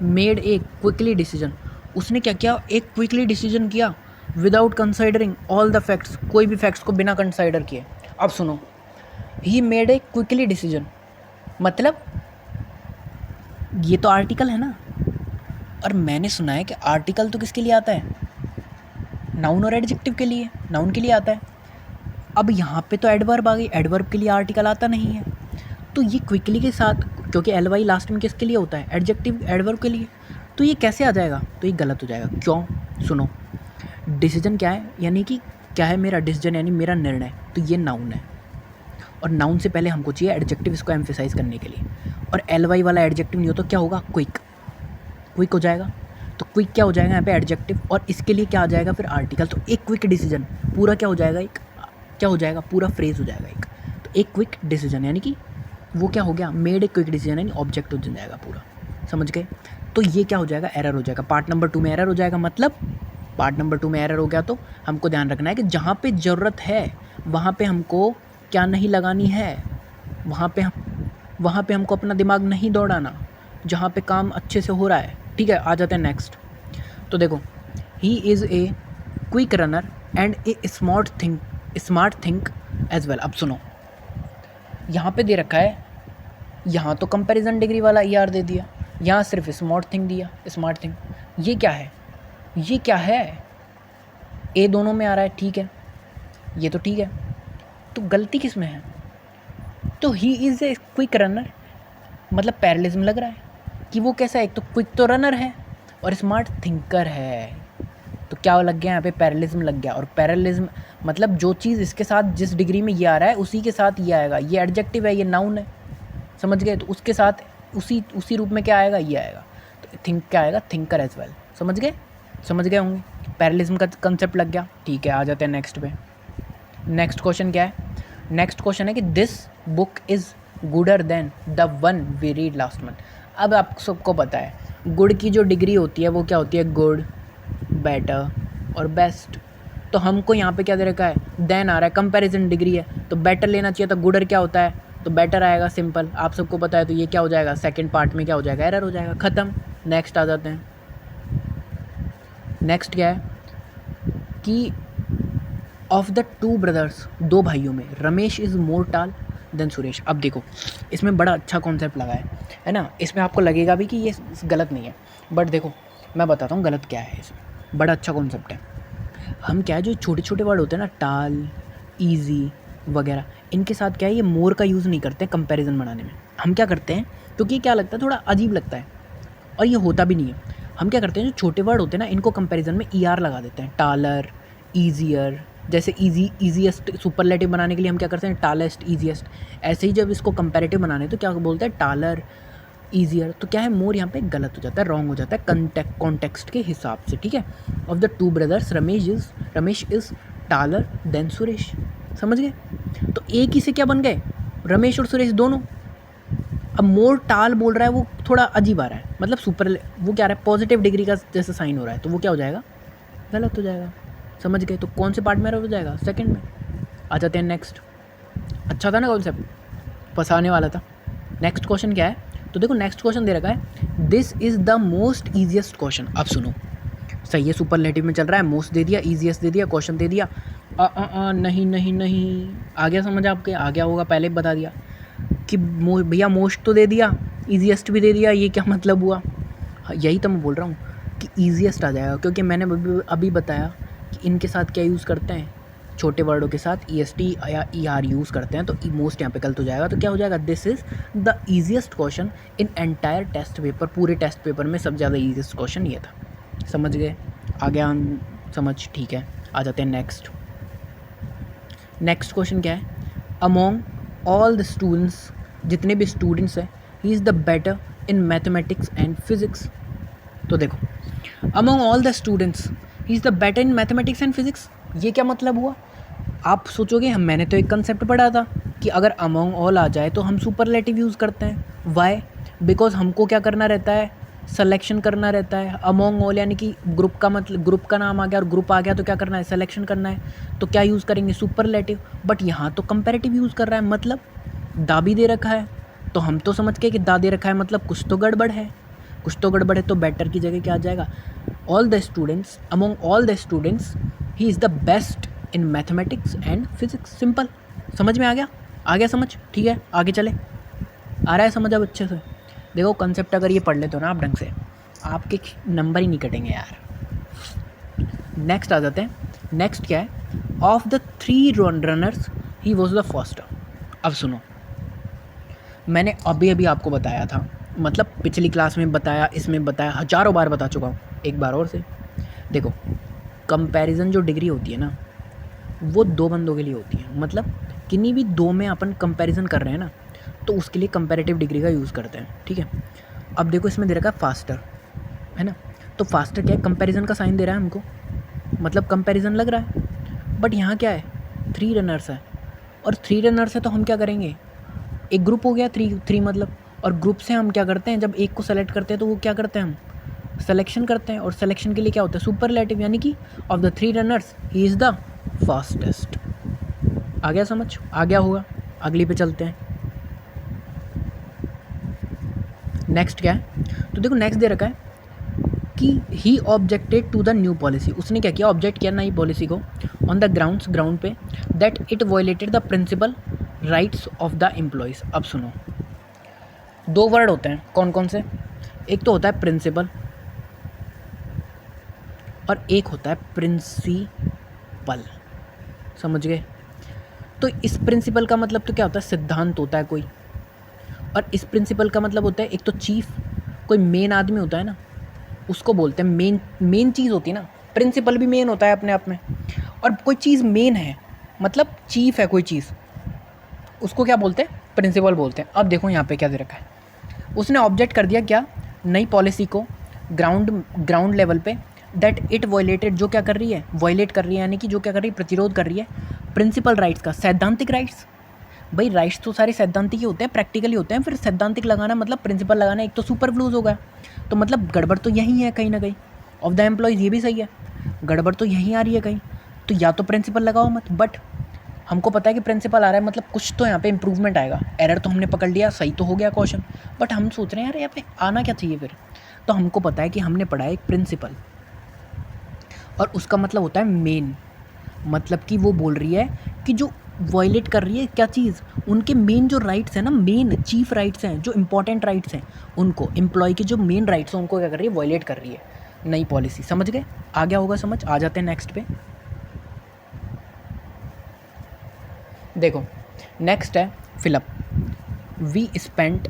made a quickly decision, उसने क्या किया, एक क्विकली डिसीजन किया, विदाउट कंसाइडरिंग ऑल द फैक्ट्स, कोई भी फैक्ट्स को बिना कंसाइडर किए। अब सुनो, he made a quickly decision, मतलब ये तो आर्टिकल है ना, और मैंने सुना है कि आर्टिकल तो किसके लिए आता है, नाउन और एडजेक्टिव के लिए, नाउन के लिए आता है। अब यहाँ पे तो एडवर्ब आ गई, एडवर्ब के लिए आर्टिकल आता नहीं है, तो ये क्विकली के साथ, क्योंकि एल वाई लास्ट में किसके लिए होता है, एडजेक्टिव, एडवर्ब के लिए, तो ये कैसे आ जाएगा, तो ये गलत हो जाएगा। क्यों, सुनो, डिसीजन क्या है, यानी कि क्या है मेरा डिसीजन, यानी मेरा निर्णय, तो ये नाउन है, और नाउन से पहले हमको चाहिए एडजेक्टिव इसको एम्फेसाइज करने के लिए, और एल वाई वाला एडजेक्टिव नहीं हो तो क्या होगा, क्विक हो जाएगा। तो क्विक क्या हो जाएगा यहाँ पे एडजेक्टिव, और इसके लिए क्या आ जाएगा फिर आर्टिकल। तो एक क्विक डिसीजन पूरा क्या हो जाएगा, एक क्या हो जाएगा, पूरा फ्रेज हो जाएगा एक। तो एक क्विक डिसीजन यानी कि वो क्या हो गया, मेड ए क्विक डिसीजन यानी ऑब्जेक्ट हो जाएगा पूरा, समझ गए। तो ये क्या हो जाएगा, एरर हो जाएगा। पार्ट नंबर 2 में एरर हो जाएगा, मतलब पार्ट नंबर 2 में एरर हो गया तो हमको ध्यान रखना है कि जहाँ पे ज़रूरत है वहाँ पे हमको क्या नहीं लगानी है, वहाँ पे हमको अपना दिमाग नहीं दौड़ाना, जहाँ पे काम अच्छे से हो रहा है। ठीक है, आ जाते हैं नेक्स्ट। तो देखो, he is a quick runner and a smart think as well. अब सुनो, यहाँ पे दे रखा है, यहाँ तो कंपैरिजन डिग्री वाला ER दे दिया, यहाँ सिर्फ स्मार्ट थिंक दिया, स्मार्ट थिंक। ये क्या है, ये क्या है, ए दोनों में आ रहा है, ठीक है, ये तो ठीक है, तो गलती किस में है। तो ही इज़ ए क्विक रनर मतलब पैरेललिज्म लग रहा है कि वो कैसा है, एक तो क्विक तो रनर है और स्मार्ट थिंकर है, तो क्या लग गया यहाँ पे, पैरेललिज्म लग गया। और पैरेललिज्म मतलब जो चीज़ इसके साथ जिस डिग्री में ये आ रहा है उसी के साथ ये आएगा। ये एडजेक्टिव है, ये नाउन है, समझ गए, तो उसके साथ उसी रूप में क्या आएगा, ये आएगा। तो थिंक क्या आएगा, थिंकर एज वेल, समझ गए होंगे। पैरेललिज्म का कंसेप्ट लग गया, ठीक है। आ जाते हैं नेक्स्ट पे। नेक्स्ट क्वेश्चन क्या है, नेक्स्ट क्वेश्चन है कि this book is gooder than the one we read last month. अब आप सबको पता है गुड की जो डिग्री होती है वो क्या होती है, गुड, बेटर और बेस्ट। तो हमको यहाँ पे क्या दे रखा है, देन आ रहा है, कंपैरिजन डिग्री है, तो बेटर लेना चाहिए, तो गुडर क्या होता है, तो बेटर आएगा, सिंपल, आप सबको पता है। तो ये क्या हो जाएगा, सेकंड पार्ट में क्या हो जाएगा, एरर हो जाएगा, ख़त्म। नेक्स्ट आ जाते हैं। नेक्स्ट क्या है कि ऑफ द टू ब्रदर्स, दो भाइयों में रमेश इज़ मोर टाल देन सुरेश। अब देखो, इसमें बड़ा अच्छा कॉन्सेप्ट लगा है ना। इसमें आपको लगेगा भी कि ये गलत नहीं है, बट देखो मैं बताता हूँ गलत क्या है। इसमें बड़ा अच्छा कॉन्सेप्ट है। हम क्या है, जो छोटे छोटे वर्ड होते हैं ना, टाल, ईजी वगैरह, इनके साथ क्या है, ये मोर का यूज़ नहीं करते कंपैरिजन बनाने में। हम क्या करते हैं, क्योंकि क्या लगता है, थोड़ा अजीब लगता है और ये होता भी नहीं है। हम क्या करते हैं, जो छोटे वर्ड होते हैं ना, इनको कंपैरिजन में ER लगा देते हैं, टालर, ईजियर। जैसे ईजीएस्ट सुपरलेटिव बनाने के लिए हम क्या करते हैं, टालेस्ट, ईजीएस्ट। ऐसे ही जब इसको कंपैरेटिव बनाने तो क्या बोलते हैं, टालर, ईजियर। तो क्या है, मोर यहाँ पे गलत हो जाता है, रॉन्ग हो जाता है कॉन्टेक्स्ट के हिसाब से, ठीक है। Of the two brothers Ramesh is taller than Suresh, समझ गए। तो एक ही से क्या बन गए, रमेश और सुरेश दोनों। अब मोर टाल बोल रहा है, वो थोड़ा अजीब आ रहा है, मतलब वो क्या आ रहा है, पॉजिटिव डिग्री का जैसे साइन हो रहा है, तो वो क्या हो जाएगा, गलत हो जाएगा, समझ गए। तो कौन से पार्ट में हो जाएगा, सेकंड में। आ जाते हैं नेक्स्ट। अच्छा था ना कॉन्सेप्ट, फंसाने वाला था। नेक्स्ट क्वेश्चन क्या है, तो देखो नेक्स्ट क्वेश्चन दे रखा है, this is the most easiest question. अब सुनो, सही है, सुपरलेटिव में चल रहा है, मोस्ट दे दिया, ईजिएस्ट दे दिया, क्वेश्चन दे दिया। नहीं आ गया समझ, आपके आ गया होगा, पहले बता दिया कि भैया मोस्ट तो दे दिया, ईजिएस्ट भी दे दिया, ये क्या मतलब हुआ। यही तो मैं बोल रहा हूँ कि ईजिएस्ट आ जाएगा, क्योंकि मैंने अभी बताया कि इनके साथ क्या यूज़ करते हैं, छोटे वर्डों के साथ EST या ER यूज़ करते हैं, तो मोस्ट यहाँ पे गलत हो जाएगा। तो क्या हो जाएगा, this is the easiest question in entire test paper. पूरे टेस्ट पेपर में सबसे ज़्यादा ईजिएस्ट क्वेश्चन ये था, समझ गए, आ गया समझ, ठीक है। आ जाते हैं नेक्स्ट। नेक्स्ट क्वेश्चन क्या है, अमोंग ऑल द स्टूडेंट्स, जितने भी स्टूडेंट्स हैं, ही is the better in mathematics and physics. तो देखो, among all the students he is the better in mathematics and physics, ये क्या मतलब हुआ। आप सोचोगे, मैंने तो एक कंसेप्ट पढ़ा था कि अगर अमोंग ऑल आ जाए तो हम सुपरलेटिव यूज़ करते हैं। वाई, बिकॉज हमको क्या करना रहता है, सिलेक्शन करना रहता है। अमोंग ऑल यानी कि ग्रुप का मतलब, ग्रुप का नाम आ गया और ग्रुप आ गया तो क्या करना है, सिलेक्शन करना है, तो क्या यूज़ करेंगे, सुपरलेटिव। बट यहाँ तो कंपैरेटिव यूज़ कर रहा है, मतलब दा भी दे रखा है, तो हम तो समझ के कि दा दे रखा है मतलब कुछ तो गड़बड़ है, तो बेटर की जगह क्या आ जाएगा, all the students, among all the students he is the best in mathematics and physics. Simple, समझ में आ गया समझ, ठीक है। आगे चले, आ रहा है समझ अब अच्छे से। देखो कंसेप्ट अगर ये पढ़ लेते हो ना आप ढंग से, आपके नंबर ही नहीं कटेंगे यार। नेक्स्ट आ जाते हैं। नेक्स्ट क्या है, of the 3 runners he was the first. अब सुनो, मैंने अभी आपको बताया था, मतलब पिछली क्लास में बताया, इसमें बताया, हज़ारों बार बता चुका हूँ, एक बार और से देखो। कंपैरिजन जो डिग्री होती है ना, वो 2 बंदों के लिए होती है, मतलब किन्हीं भी 2 में अपन कंपैरिजन कर रहे हैं ना, तो उसके लिए कंपैरेटिव डिग्री का यूज़ करते हैं, ठीक है। अब देखो इसमें दे रखा है फास्टर, है ना, तो फास्टर क्या है, कंपैरिजन का साइन दे रहा है हमको, मतलब कंपैरिजन लग रहा है। बट यहाँ क्या है, 3 रनर्स है, और 3 रनर्स है तो हम क्या करेंगे, एक ग्रुप हो गया 3 मतलब, और ग्रुप से हम क्या करते हैं, जब एक को सेलेक्ट करते हैं तो वो क्या करते हैं, हम सिलेक्शन करते हैं, और सिलेक्शन के लिए क्या होता है, सुपरलेटिव, यानी कि of the 3 runners he is the fastest. आ गया समझ, आ गया होगा। अगली पे चलते हैं। नेक्स्ट क्या है, तो देखो नेक्स्ट दे रखा है कि he objected to the new policy, उसने क्या किया, ऑब्जेक्ट किया नई पॉलिसी को, ऑन द ग्राउंड पे that it violated the principal rights of the employees. अब सुनो, 2 वर्ड होते हैं, कौन कौन से, एक तो होता है प्रिंसिपल और एक होता है प्रिंसिपल, समझ गए। तो इस प्रिंसिपल का मतलब तो क्या होता है, सिद्धांत होता है कोई, और इस प्रिंसिपल का मतलब होता है एक तो चीफ, कोई मेन आदमी होता है ना, उसको बोलते हैं मेन चीज़ होती है ना, प्रिंसिपल भी मेन होता है अपने आप में, और कोई चीज़ मेन है मतलब चीफ है कोई चीज़, उसको क्या बोलते हैं, प्रिंसिपल बोलते हैं। अब देखो यहाँ पे क्या दे रखा है, उसने ऑब्जेक्ट कर दिया क्या, नई पॉलिसी को ग्राउंड लेवल पे, दैट इट वायलेटेड, जो क्या कर रही है, वायलेट कर रही है, यानी कि जो क्या कर रही है, प्रतिरोध कर रही है प्रिंसिपल राइट्स का, सैद्धांतिक राइट्स। भाई राइट्स तो सारे सैद्धांतिक ही होते हैं, प्रैक्टिकली होते हैं, फिर सैद्धांतिक लगाना मतलब प्रिंसिपल लगाना एक तो सुपरफ्लूज होगा, तो मतलब गड़बड़ तो यही है कहीं ना कहीं, ऑफ द एम्प्लॉयज़ ये भी सही है, गड़बड़ तो यहीं आ रही है कहीं, तो या तो प्रिंसिपल लगाओ मत। बट हमको पता है कि प्रिंसिपल आ रहा है मतलब कुछ तो यहाँ पे इंप्रूवमेंट आएगा, एरर तो हमने पकड़ लिया, सही तो हो गया क्वेश्चन, बट हम सोच रहे हैं यार यहाँ पे आना क्या चाहिए फिर, तो हमको पता है कि हमने पढ़ा है एक प्रिंसिपल, और उसका मतलब होता है मेन, मतलब कि वो बोल रही है कि जो वायलेट कर रही है क्या चीज़, उनके मेन जो राइट्स हैं ना, मेन चीफ राइट्स हैं, जो इंपॉर्टेंट राइट्स हैं, उनको एम्प्लॉय के जो मेन राइट्स हैं उनको क्या कर रही है, वायलेट कर रही है नई पॉलिसी। समझ गए, आ गया होगा समझ। आ जाते हैं नेक्स्ट पे। देखो नेक्स्ट है fill up, we spent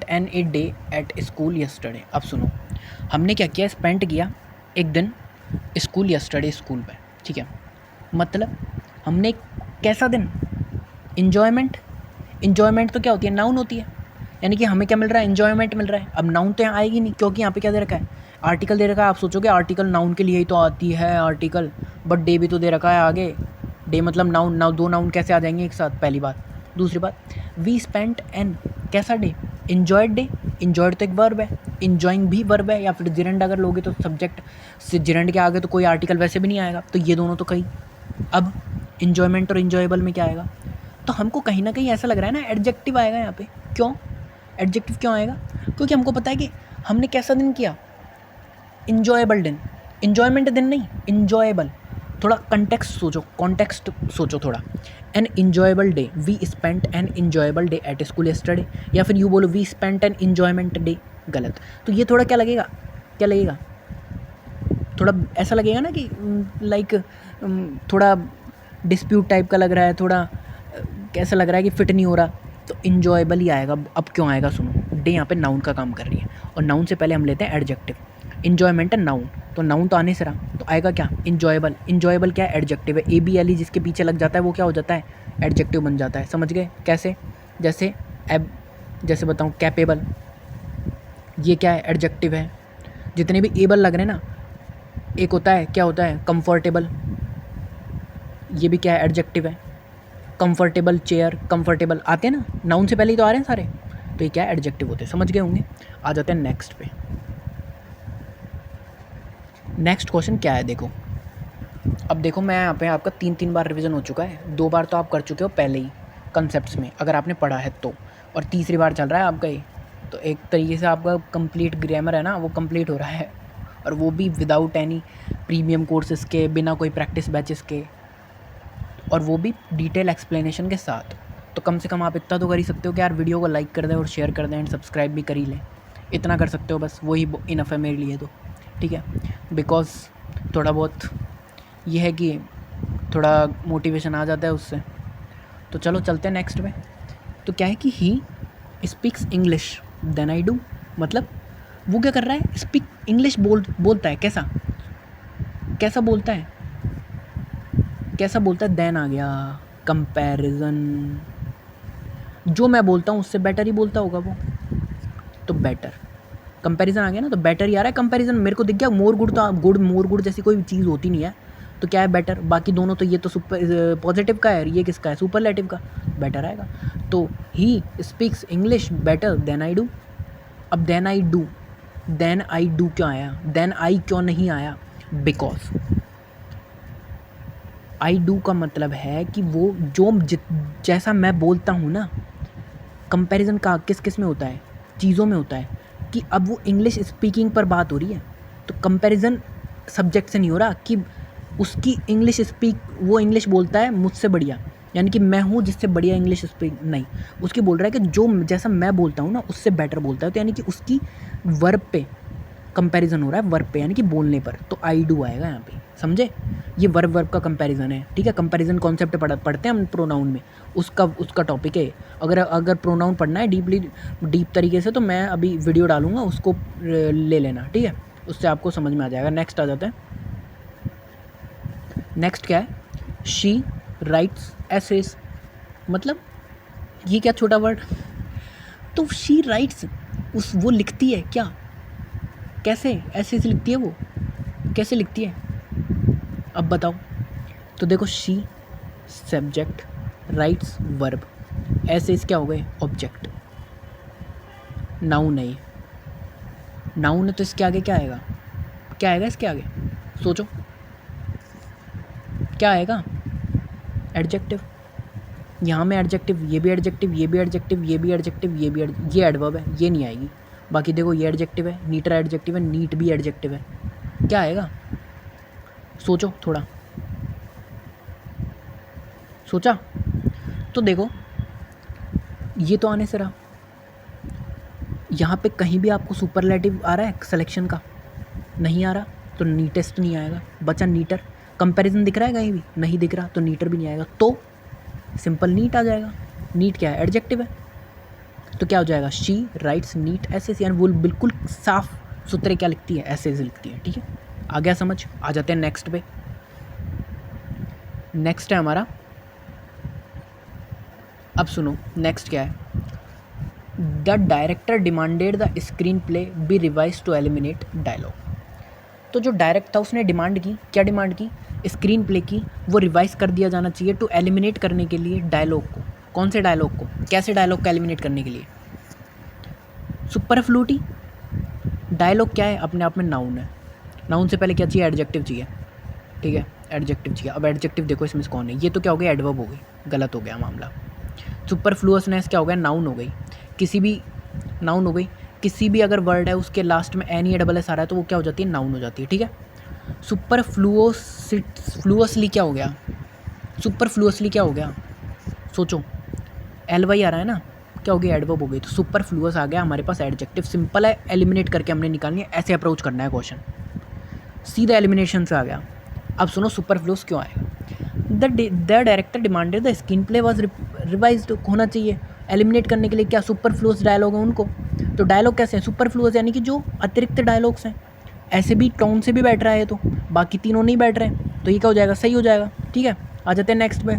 an a day at school yesterday. अब सुनो, हमने क्या किया, स्पेंट किया एक दिन स्कूल यस्टरडे, स्कूल पे, ठीक है, मतलब हमने कैसा दिन, इन्जॉयमेंट तो क्या होती है, नाउन होती है, यानी कि हमें क्या मिल रहा है, इन्जॉयमेंट मिल रहा है। अब नाउन तो यहाँ आएगी नहीं क्योंकि यहाँ पे क्या दे रखा है, आर्टिकल दे रखा है। आप सोचोगे आर्टिकल नाउन के लिए ही तो आती है आर्टिकल, बट डे भी तो दे रखा है आगे, डे मतलब नाउन, 2 नाउन कैसे आ जाएंगे एक साथ, पहली बात। दूसरी बात, वी स्पेंट एन, कैसा डे, इन्जॉयड डे, इन्जॉयड तो एक वर्ब है, इन्जॉइंग भी वर्ब है, या फिर जिरेंड अगर लोगे तो सब्जेक्ट से जिरेंड के आगे तो कोई आर्टिकल वैसे भी नहीं आएगा, तो ये दोनों तो कहीं। अब इन्जॉयमेंट और इन्जॉयबल में क्या आएगा, तो हमको कहीं ना कहीं ऐसा लग रहा है ना एडजेक्टिव आएगा यहाँ पे। क्यों एडजेक्टिव क्यों आएगा, क्योंकि हमको पता है कि हमने कैसा दिन किया, इन्जॉयबल दिन, इन्जॉयमेंट दिन नहीं, इन्जॉयबल। थोड़ा कॉन्टेक्स्ट सोचो थोड़ा। An enjoyable day, we spent an enjoyable day at school yesterday, या फिर यू बोलो we spent an enjoyment day, गलत। तो ये थोड़ा क्या लगेगा, थोड़ा ऐसा लगेगा ना कि लाइक थोड़ा डिस्प्यूट टाइप का लग रहा है, थोड़ा कैसा लग रहा है कि फिट नहीं हो रहा, तो इन्जॉयबल ही आएगा। अब क्यों आएगा सुनो, डे यहाँ पे नाउन का काम कर रही है, और नाउन से पहले हम लेते हैं एडजेक्टिव, इन्जॉयमेंट है नाउन, तो नाउन तो आने से रहा, तो आएगा क्या, इन्जॉयबल। इन्जॉयबल क्या है, एडजेक्टिव है, ABLE जिसके पीछे लग जाता है वो क्या हो जाता है, एडजेक्टिव बन जाता है। समझ गए कैसे, जैसे बताऊँ कैपेबल, ये क्या है, एडजेक्टिव है। जितने भी एबल लग रहे हैं ना, एक होता है क्या होता है, कंफर्टेबल, ये भी क्या है, एडजेक्टिव है। कंफर्टेबल चेयर, कंफर्टेबल आते हैं ना, नाउन से पहले ही तो आ रहे हैं सारे, तो ये क्या है, एडजेक्टिव होते हैं। समझ गए होंगे। आ जाते हैं नेक्स्ट पे। नेक्स्ट क्वेश्चन क्या है, देखो अब देखो मैं यहाँ पे आपका 3 बार रिवीजन हो चुका है, 2 बार तो आप कर चुके हो पहले ही कंसेप्ट्स में अगर आपने पढ़ा है तो, और तीसरी बार चल रहा है आपका ये, तो एक तरीके से आपका कंप्लीट ग्रामर है ना वो कंप्लीट हो रहा है, और वो भी विदाउट एनी प्रीमियम कोर्सेज़ के, बिना कोई प्रैक्टिस बैचेस के, और वो भी डिटेल एक्सप्लेनेशन के साथ। तो कम से कम आप इतना तो कर ही सकते हो कि यार वीडियो को लाइक कर दें और शेयर कर दें एंड सब्सक्राइब भी कर ही लें, इतना कर सकते हो बस, वही इनफ है मेरे लिए तो, ठीक है। बिकॉज़ थोड़ा बहुत ये है कि थोड़ा मोटिवेशन आ जाता है उससे। तो चलो चलते हैं नेक्स्ट में। तो क्या है कि he speaks English than I do, मतलब वो क्या कर रहा है, स्पीक इंग्लिश बोलता है, कैसा बोलता है, देन आ गया कंपैरिजन, जो मैं बोलता हूँ उससे बेटर ही बोलता होगा वो, तो बेटर। कंपैरिजन आ गया ना, तो बेटर ही आ रहा है कंपैरिजन। मेरे को दिख गया मोर गुड, तो गुड मोर गुड जैसी कोई चीज़ होती नहीं है, तो क्या है बेटर। बाकी दोनों तो ये तो सुपर पॉजिटिव का है, ये किसका है सुपरलेटिव का, बेटर आएगा। तो he speaks English better than I do. अब देन आई डू क्यों आया, देन आई क्यों नहीं आया, बिकॉज आई डू का मतलब है कि वो जो जैसा मैं बोलता हूँ ना, कंपैरिजन का किस किस में होता है, चीज़ों में होता है कि अब वो इंग्लिश स्पीकिंग पर बात हो रही है, तो कंपैरिजन सब्जेक्ट से नहीं हो रहा कि उसकी इंग्लिश वो इंग्लिश बोलता है मुझसे बढ़िया, यानी कि मैं हूँ जिससे बढ़िया इंग्लिश स्पीक, नहीं, उसकी बोल रहा है कि जो जैसा मैं बोलता हूँ ना उससे बेटर बोलता है, तो यानी कि उसकी वर्ब पे कंपैरिजन हो रहा है, वर्ब पे यानी कि बोलने पर, तो आई डू आएगा यहाँ पे, समझे। ये वर्ब का कंपैरिजन है, ठीक है। कंपैरिजन कॉन्सेप्ट पढ़ते हैं हम प्रोनाउन में, उसका टॉपिक है। अगर प्रोनाउन पढ़ना है डीप तरीके से, तो मैं अभी वीडियो डालूंगा, उसको ले लेना, ठीक है, उससे आपको समझ में आ जाएगा। नेक्स्ट आ जाता है। नेक्स्ट क्या है, शी राइट्स एसेस, मतलब ये क्या छोटा वर्ड, तो शी राइट्स वो लिखती है क्या, कैसे एसेस लिखती है, वो कैसे लिखती है, अब बताओ। तो देखो, she subject, writes verb, esses क्या हो गए, ऑब्जेक्ट, नाउन है ये, नाउन है, तो इसके आगे क्या आएगा, क्या आएगा इसके आगे, सोचो क्या आएगा, एडजेक्टिव। यहाँ में एडजेक्टिव, ये भी एडजेक्टिव, ये भी एडजेक्टिव, ये भी एडजेक्टिव, ये एडवर्ब है, ये नहीं आएगी। बाकी देखो, ये एडजेक्टिव है, नीटर एडजेक्टिव है, नीट भी एडजेक्टिव है, क्या आएगा, सोचो थोड़ा, सोचा। तो देखो, ये तो आने से रहा, यहाँ पे कहीं भी आपको सुपरलेटिव आ रहा है सिलेक्शन का, नहीं आ रहा, तो नीटेस्ट नहीं आएगा, बचा नीटर। कंपैरिजन दिख रहा है कहीं भी, नहीं दिख रहा, तो नीटर भी नहीं आएगा, तो सिंपल नीट आ जाएगा। नीट क्या है, एडजेक्टिव है, तो क्या हो जाएगा, शी राइट्स नीट एसेस, यानी वो बिल्कुल साफ सुथरे क्या लिखती है, एसेस लिखती है, ठीक है। आ गया समझ। आ जाते हैं नेक्स्ट पे। नेक्स्ट है हमारा, अब सुनो नेक्स्ट क्या है, the director demanded the screen play be revise to eliminate dialogue. तो जो डायरेक्ट था उसने डिमांड की, क्या डिमांड की, स्क्रीन प्ले की, वो रिवाइज कर दिया जाना चाहिए टू एलिमिनेट करने के लिए डायलॉग को। कौन से डायलॉग को, कैसे डायलॉग को एलिमिनेट करने के लिए, सुपरफ्लूटी। डायलॉग क्या है, अपने आप में नाउन है, नाउन से पहले क्या चाहिए, एडजेक्टिव चाहिए, ठीक है, एडजेक्टिव चाहिए। अब एडजेक्टिव देखो इसमें से कौन है, ये तो क्या हो गया, एडवर्ब हो गई, गलत हो गया मामला। सुपरफ्लुअसनेस क्या हो गया, नाउन हो गई, किसी भी नाउन हो गई, किसी भी अगर वर्ड है उसके लास्ट में एन ई डबल एस आ रहा है तो वो क्या हो जाती है, नाउन हो जाती है, ठीक है। सुपरफ्लुअसली क्या हो गया, सुपरफ्लुअसली क्या हो गया, सोचो, एल वाई आ रहा है ना, क्या हो गया, एडवर्ब हो गई, तो सुपरफ्लुअस आ गया हमारे पास एडजेक्टिव। सिंपल है, एलिमिनेट करके हमने निकालनी है, ऐसे अप्रोच करना है क्वेश्चन, सीधा एलिमिनेशन से आ गया। अब सुनो, सुपरफ्लुअस क्यों आएगा, the director demanded the screen play was revised होना चाहिए, एलिमिनेट करने के लिए क्या, सुपरफ्लुअस डायलॉग है उनको। तो डायलॉग कैसे हैं, सुपरफ्लुअस यानी कि जो अतिरिक्त डायलॉग्स हैं, ऐसे भी टोन से भी बैठ रहा है, तो बाकी तीनों नहीं बैठ रहे हैं, तो ये क्या हो जाएगा, सही हो जाएगा, ठीक है। आ जाते हैं नेक्स्ट पे।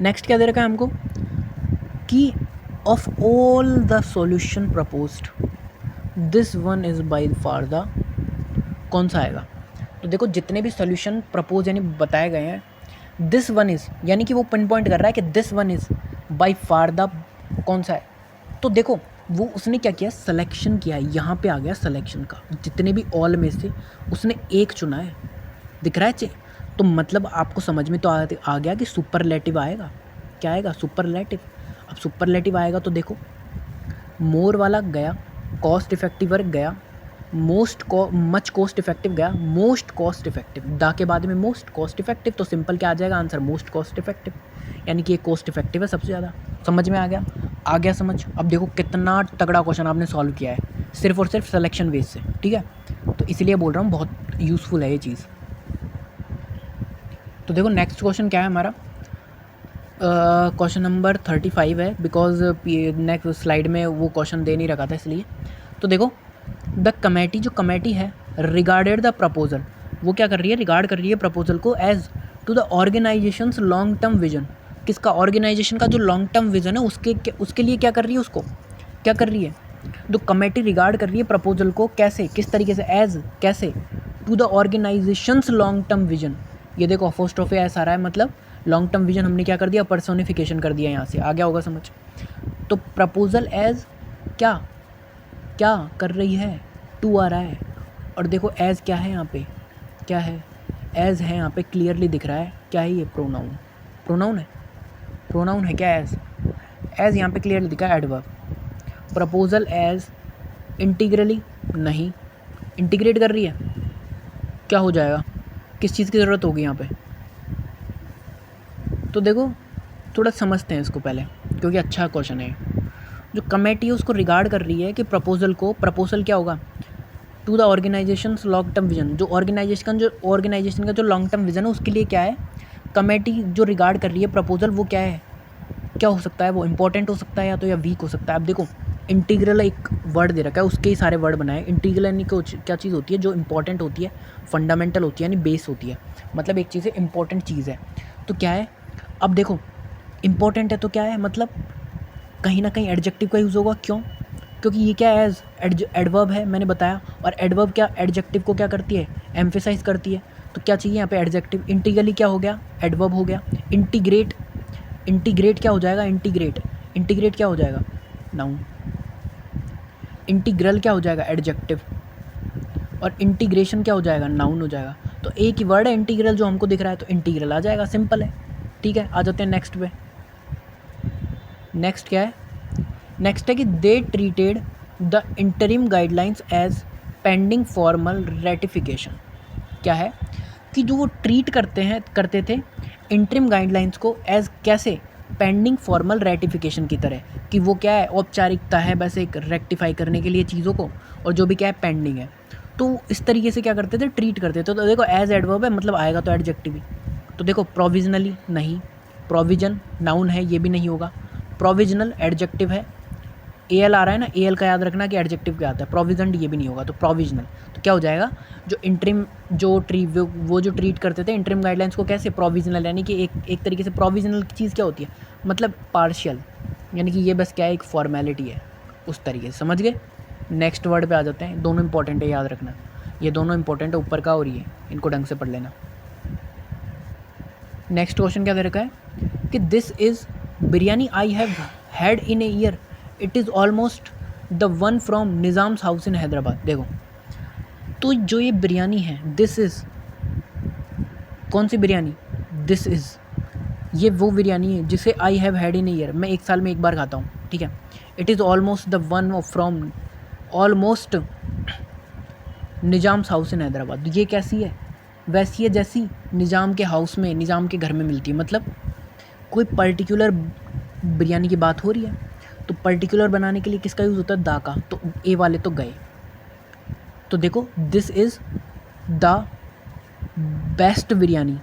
नेक्स्ट क्या दे रखा है हमको, कि of all the solution proposed this one is by far the, कौन सा आएगा, तो देखो जितने भी सॉल्यूशन प्रपोज यानी बताए गए हैं, दिस वन इज़ यानी कि वो पिन पॉइंट कर रहा है कि this one is by far the, कौन सा है, तो देखो वो उसने क्या किया, सिलेक्शन किया है, यहाँ पे आ गया सिलेक्शन का, जितने भी ऑल में से उसने एक चुना है, दिख रहा है, तो मतलब आपको समझ में तो आ गया कि सुपरलेटिव आएगा, क्या आएगा, सुपरलेटिव। अब सुपरलेटिव आएगा तो देखो, मोर वाला गया, कॉस्ट इफेक्टिव गया, मच कॉस्ट इफेक्टिव गया, मोस्ट कॉस्ट इफेक्टिव, दा के बाद में मोस्ट कॉस्ट इफेक्टिव, तो सिंपल क्या आ जाएगा आंसर, मोस्ट कॉस्ट इफेक्टिव, यानी कि ये कॉस्ट इफेक्टिव है सबसे ज़्यादा। समझ में आ गया समझ। अब देखो कितना तगड़ा क्वेश्चन आपने सॉल्व किया है, सिर्फ और सिर्फ सिलेक्शन बेस से, ठीक है, तो इसलिए बोल रहा हूँ बहुत यूज़फुल है ये चीज़। तो देखो नेक्स्ट क्वेश्चन क्या है हमारा, क्वेश्चन नंबर 35 है, बिकॉज नेक्स्ट स्लाइड में वो क्वेश्चन दे नहीं रखा था इसलिए। तो देखो, द कमेटी, जो कमेटी है, रिगार्डेड द प्रपोजल, वो क्या कर रही है, रिगार्ड कर रही है प्रपोजल को as to the organisation's long term vision, किसका, ऑर्गेनाइजेशन का जो लॉन्ग टर्म विजन है उसके लिए क्या कर रही है, उसको क्या कर रही है, तो कमेटी रिगार्ड कर रही है प्रपोजल को कैसे, किस तरीके से, एज कैसे, to the organisation's long term vision. ये देखो अपोस्ट्रोफी ऐसा आ रहा है, मतलब लॉन्ग टर्म विजन हमने क्या कर दिया, पर्सोनिफिकेशन कर दिया, यहाँ से आ गया होगा समझ। तो प्रपोजल एज क्या क्या कर रही है, टू आ रहा है, और देखो एज क्या है यहाँ पे, क्या है, एज है यहाँ पे, क्लियरली दिख रहा है क्या है ये, प्रोनाउन, प्रोनाउन है, प्रोनाउन है क्या एज, एज यहाँ पे क्लियरली दिखा है, एडवर्ब। प्रपोजल एज इंटीग्रली, नहीं, इंटीग्रेट कर रही है, क्या हो जाएगा, किस चीज़ की ज़रूरत होगी यहाँ पे। तो देखो थोड़ा समझते हैं इसको पहले, क्योंकि अच्छा क्वेश्चन है। जो कमेटी है उसको रिगार्ड कर रही है कि प्रपोजल को, प्रपोजल क्या होगा, to the organisation long term vision, जो ऑर्गेनाइजेशन का जो लॉन्ग टर्म विजन है उसके लिए क्या है, कमेटी जो रिगार्ड कर रही है प्रपोजल, वो क्या है, क्या हो सकता है, वो इंपॉर्टेंट हो सकता है या तो या वीक हो सकता है। अब देखो इंटीग्रल एक वर्ड दे रखा है, उसके ही सारे वर्ड बनाए। इंटीग्रल यानी क्या चीज़ होती है, जो इंपॉर्टेंट होती है, फंडामेंटल होती है, यानी बेस होती है, मतलब एक चीज़ है इंपॉर्टेंट चीज़ है, तो क्या है। अब देखो इंपॉर्टेंट है तो क्या है, मतलब कहीं ना कहीं एडजेक्टिव का यूज़ होगा, क्यों, क्योंकि ये क्या है, एडवर्ब है, मैंने बताया, और एडवर्ब क्या एडजेक्टिव को क्या करती है, एम्फेसाइज करती है। तो क्या चाहिए यहाँ पे, एडजेक्टिव। इंटीग्रली क्या हो गया, एडवर्ब हो गया। इंटीग्रेट, इंटीग्रेट क्या हो जाएगा, इंटीग्रेट, इंटीग्रेट क्या हो जाएगा, नाउन। इंटीग्रल क्या हो जाएगा, एडजेक्टिव, और इंटीग्रेशन क्या हो जाएगा, नाउन हो जाएगा। तो एक ही वर्ड है इंटीग्रल जो हमको दिख रहा है, तो इंटीग्रल आ जाएगा, सिंपल है। ठीक है, आ जाते हैं नेक्स्ट पे। नेक्स्ट क्या है, नेक्स्ट है कि they treated the interim guidelines as pending formal ratification. क्या है कि जो वो ट्रीट करते थे इंटरिम गाइडलाइंस को एज कैसे, पेंडिंग फॉर्मल रेटिफिकेशन की तरह, कि वो क्या है, औपचारिकता है बस एक रेक्टिफाई करने के लिए चीज़ों को, और जो भी क्या है पेंडिंग है, तो इस तरीके से क्या करते थे, ट्रीट करते थे। तो देखो एज एडवर्ब है, मतलब आएगा तो एडजेक्टिव ही। तो देखो प्रोविजनली नहीं, प्रोविजन नाउन है, ये भी नहीं होगा। प्रोविजनल एडजेक्टिव है, एल आ रहा है ना, एल का याद रखना कि एडजेक्टिव क्या आता है। प्रोविजन ये भी नहीं होगा, तो प्रोविजनल। तो क्या हो जाएगा, जो इंटरिम वो जो ट्रीट करते थे इंटरिम गाइडलाइंस को कैसे, प्रोविजनल, यानी कि एक तरीके से प्रोविजनल चीज़ क्या होती है, मतलब पार्शियल, यानी कि ये बस क्या है, एक फॉर्मेलिटी है, उस तरीके से, समझ गए। नेक्स्ट वर्ड पे आ जाते हैं, दोनों इंपॉर्टेंट है, याद रखना, ये दोनों इंपॉर्टेंट है, ऊपर का और ये, इनको ढंग से पढ़ लेना। नेक्स्ट क्वेश्चन क्या दे रखा है कि this is biryani I have had in a year, it is almost the one from Nizam's house in Hyderabad. देखो तो जो ये बिरयानी है, दिस इज़, कौन सी बिरयानी, दिस इज़, ये वो बिरयानी है जिसे I have had in a year, मैं एक साल में एक बार खाता हूँ। ठीक है, it is almost the one from, almost Nizam's house in Hyderabad. ये कैसी है, वैसी है जैसी निज़ाम के हाउस में, निज़ाम के घर में मिलती है। मतलब कोई पर्टिकुलर बिरयानी की बात हो रही है, तो पर्टिकुलर बनाने के लिए किसका यूज़ होता है, दा का, तो ए वाले तो गए। तो देखो this is the best biryani,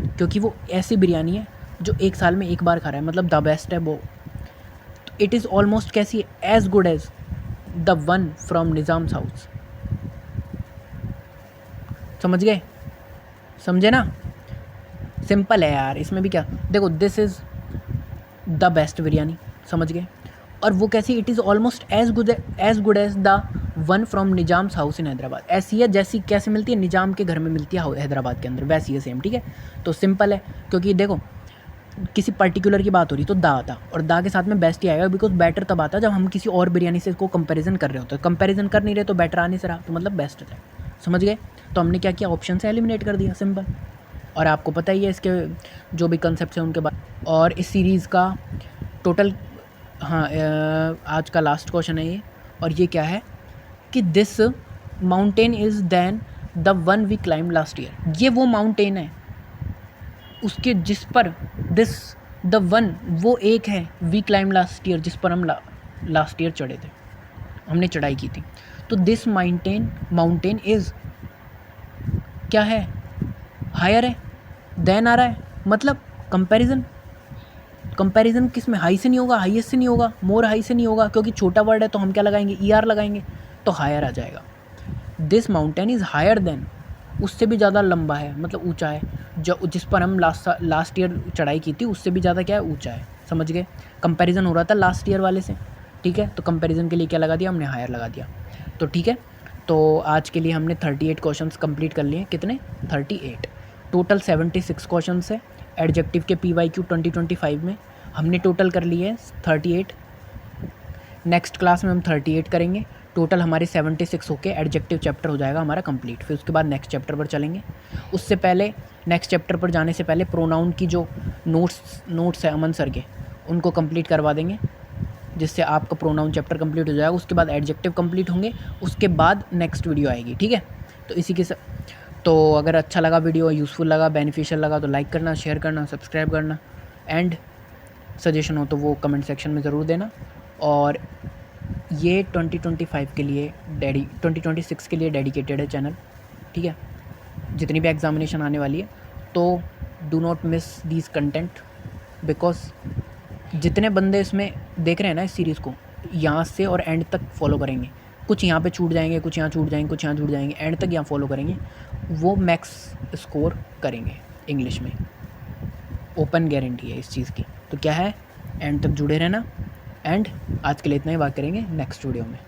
क्योंकि वो ऐसी बिरयानी है जो एक साल में एक बार खा रहा है, मतलब द बेस्ट है वो। तो इट इज़ ऑलमोस्ट कैसी है, as good as the one from Nizam's house. समझ गए, समझे ना, सिंपल है यार, इसमें भी क्या, देखो this is the best biryani, समझ गए, और वो कैसी, it is almost as good as the one from Nizam's house in Hyderabad. ऐसी है जैसी कैसे मिलती है, निज़ाम के घर में मिलती है हैदराबाद के अंदर, वैसी है सेम। ठीक है, तो सिंपल है, क्योंकि देखो किसी पर्टिकुलर की बात हो रही तो दा आता, और दा के साथ में बेस्ट ही आएगा, बिकॉज बेटर तब आता जब हम किसी और बिरयानी से इसको कंपैरिजन कर रहे होते हैं। कंपैरिजन कर नहीं रहे तो बेटर आने से रहा, तो मतलब बेस्ट है, समझ गए। तो हमने क्या किया, ऑप्शन से एलिमिनेट कर दिया, सिंपल। और आपको पता ही है इसके जो भी कंसेप्ट हैं उनके बाद। और इस सीरीज़ का टोटल, हाँ आज का लास्ट क्वेश्चन है ये, और ये क्या है कि this mountain is than the one we climb last year. ये वो माउंटेन है उसके जिस पर, दिस द वन वो एक है, वी क्लाइम लास्ट ईयर, जिस पर हम लास्ट ईयर चढ़े थे, हमने चढ़ाई की थी। तो दिस माउंटेन इज़ क्या है, हायर है, देन आ रहा है, मतलब कंपैरिजन किस में, हाई से नहीं होगा, हाईएस्ट से नहीं होगा, मोर हाई से नहीं होगा, क्योंकि छोटा वर्ड है तो हम क्या लगाएंगे, ER लगाएंगे, तो हायर आ जाएगा। This mountain is higher than, उससे भी ज़्यादा लंबा है, मतलब ऊंचा है, जो जिस पर हम लास्ट ईयर चढ़ाई की थी उससे भी ज़्यादा क्या है, ऊंचा है, समझ गए। कंपैरिजन हो रहा था लास्ट ईयर वाले से, ठीक है। तो कंपैरिजन के लिए क्या लगा दिया हमने, हायर लगा दिया। तो ठीक है, तो आज के लिए हमने 38 क्वेश्चंस कंप्लीट कर लिए। कितने? 38। टोटल 76 क्वेश्चंस है एडजेक्टिव के PYQ 2025 में। हमने टोटल कर लिए 38। नेक्स्ट क्लास में हम 38 करेंगे। टोटल हमारे 76 होके एडजेक्टिव चैप्टर हो जाएगा हमारा कंप्लीट। फिर उसके बाद नेक्स्ट चैप्टर पर चलेंगे। उससे पहले नेक्स्ट चैप्टर पर जाने से पहले प्रोनाउन की जो नोट्स है अमन सर के, उनको कंप्लीट करवा देंगे, जिससे आपका प्रोनाउन चैप्टर कंप्लीट हो जाएगा। उसके बाद एडजेक्टिव कंप्लीट होंगे, उसके बाद नेक्स्ट वीडियो आएगी। ठीक है, तो इसी के तो अगर अच्छा लगा वीडियो, यूज़फुल लगा, बेनिफिशियल लगा, तो लाइक करना, शेयर करना, सब्सक्राइब करना, एंड सजेशन हो तो वो कमेंट सेक्शन में ज़रूर देना। और ये 2025 के लिए 2026 के लिए डेडिकेटेड है चैनल। ठीक है, जितनी भी एग्जामिनेशन आने वाली है, तो do not miss these content, because जितने बंदे इसमें देख रहे हैं ना इस सीरीज़ को, यहाँ से और एंड तक फॉलो करेंगे, कुछ यहाँ पे छूट जाएंगे, कुछ यहाँ छूट जाएंगे, कुछ यहाँ छूट जाएंगे, एंड तक यहाँ फॉलो करेंगे, वो मैक्स स्कोर करेंगे इंग्लिश में। ओपन गारंटी है इस चीज़ की। तो क्या है, एंड तक जुड़े रहना। एंड आज के लिए इतना ही, बात करेंगे नेक्स्ट वीडियो में।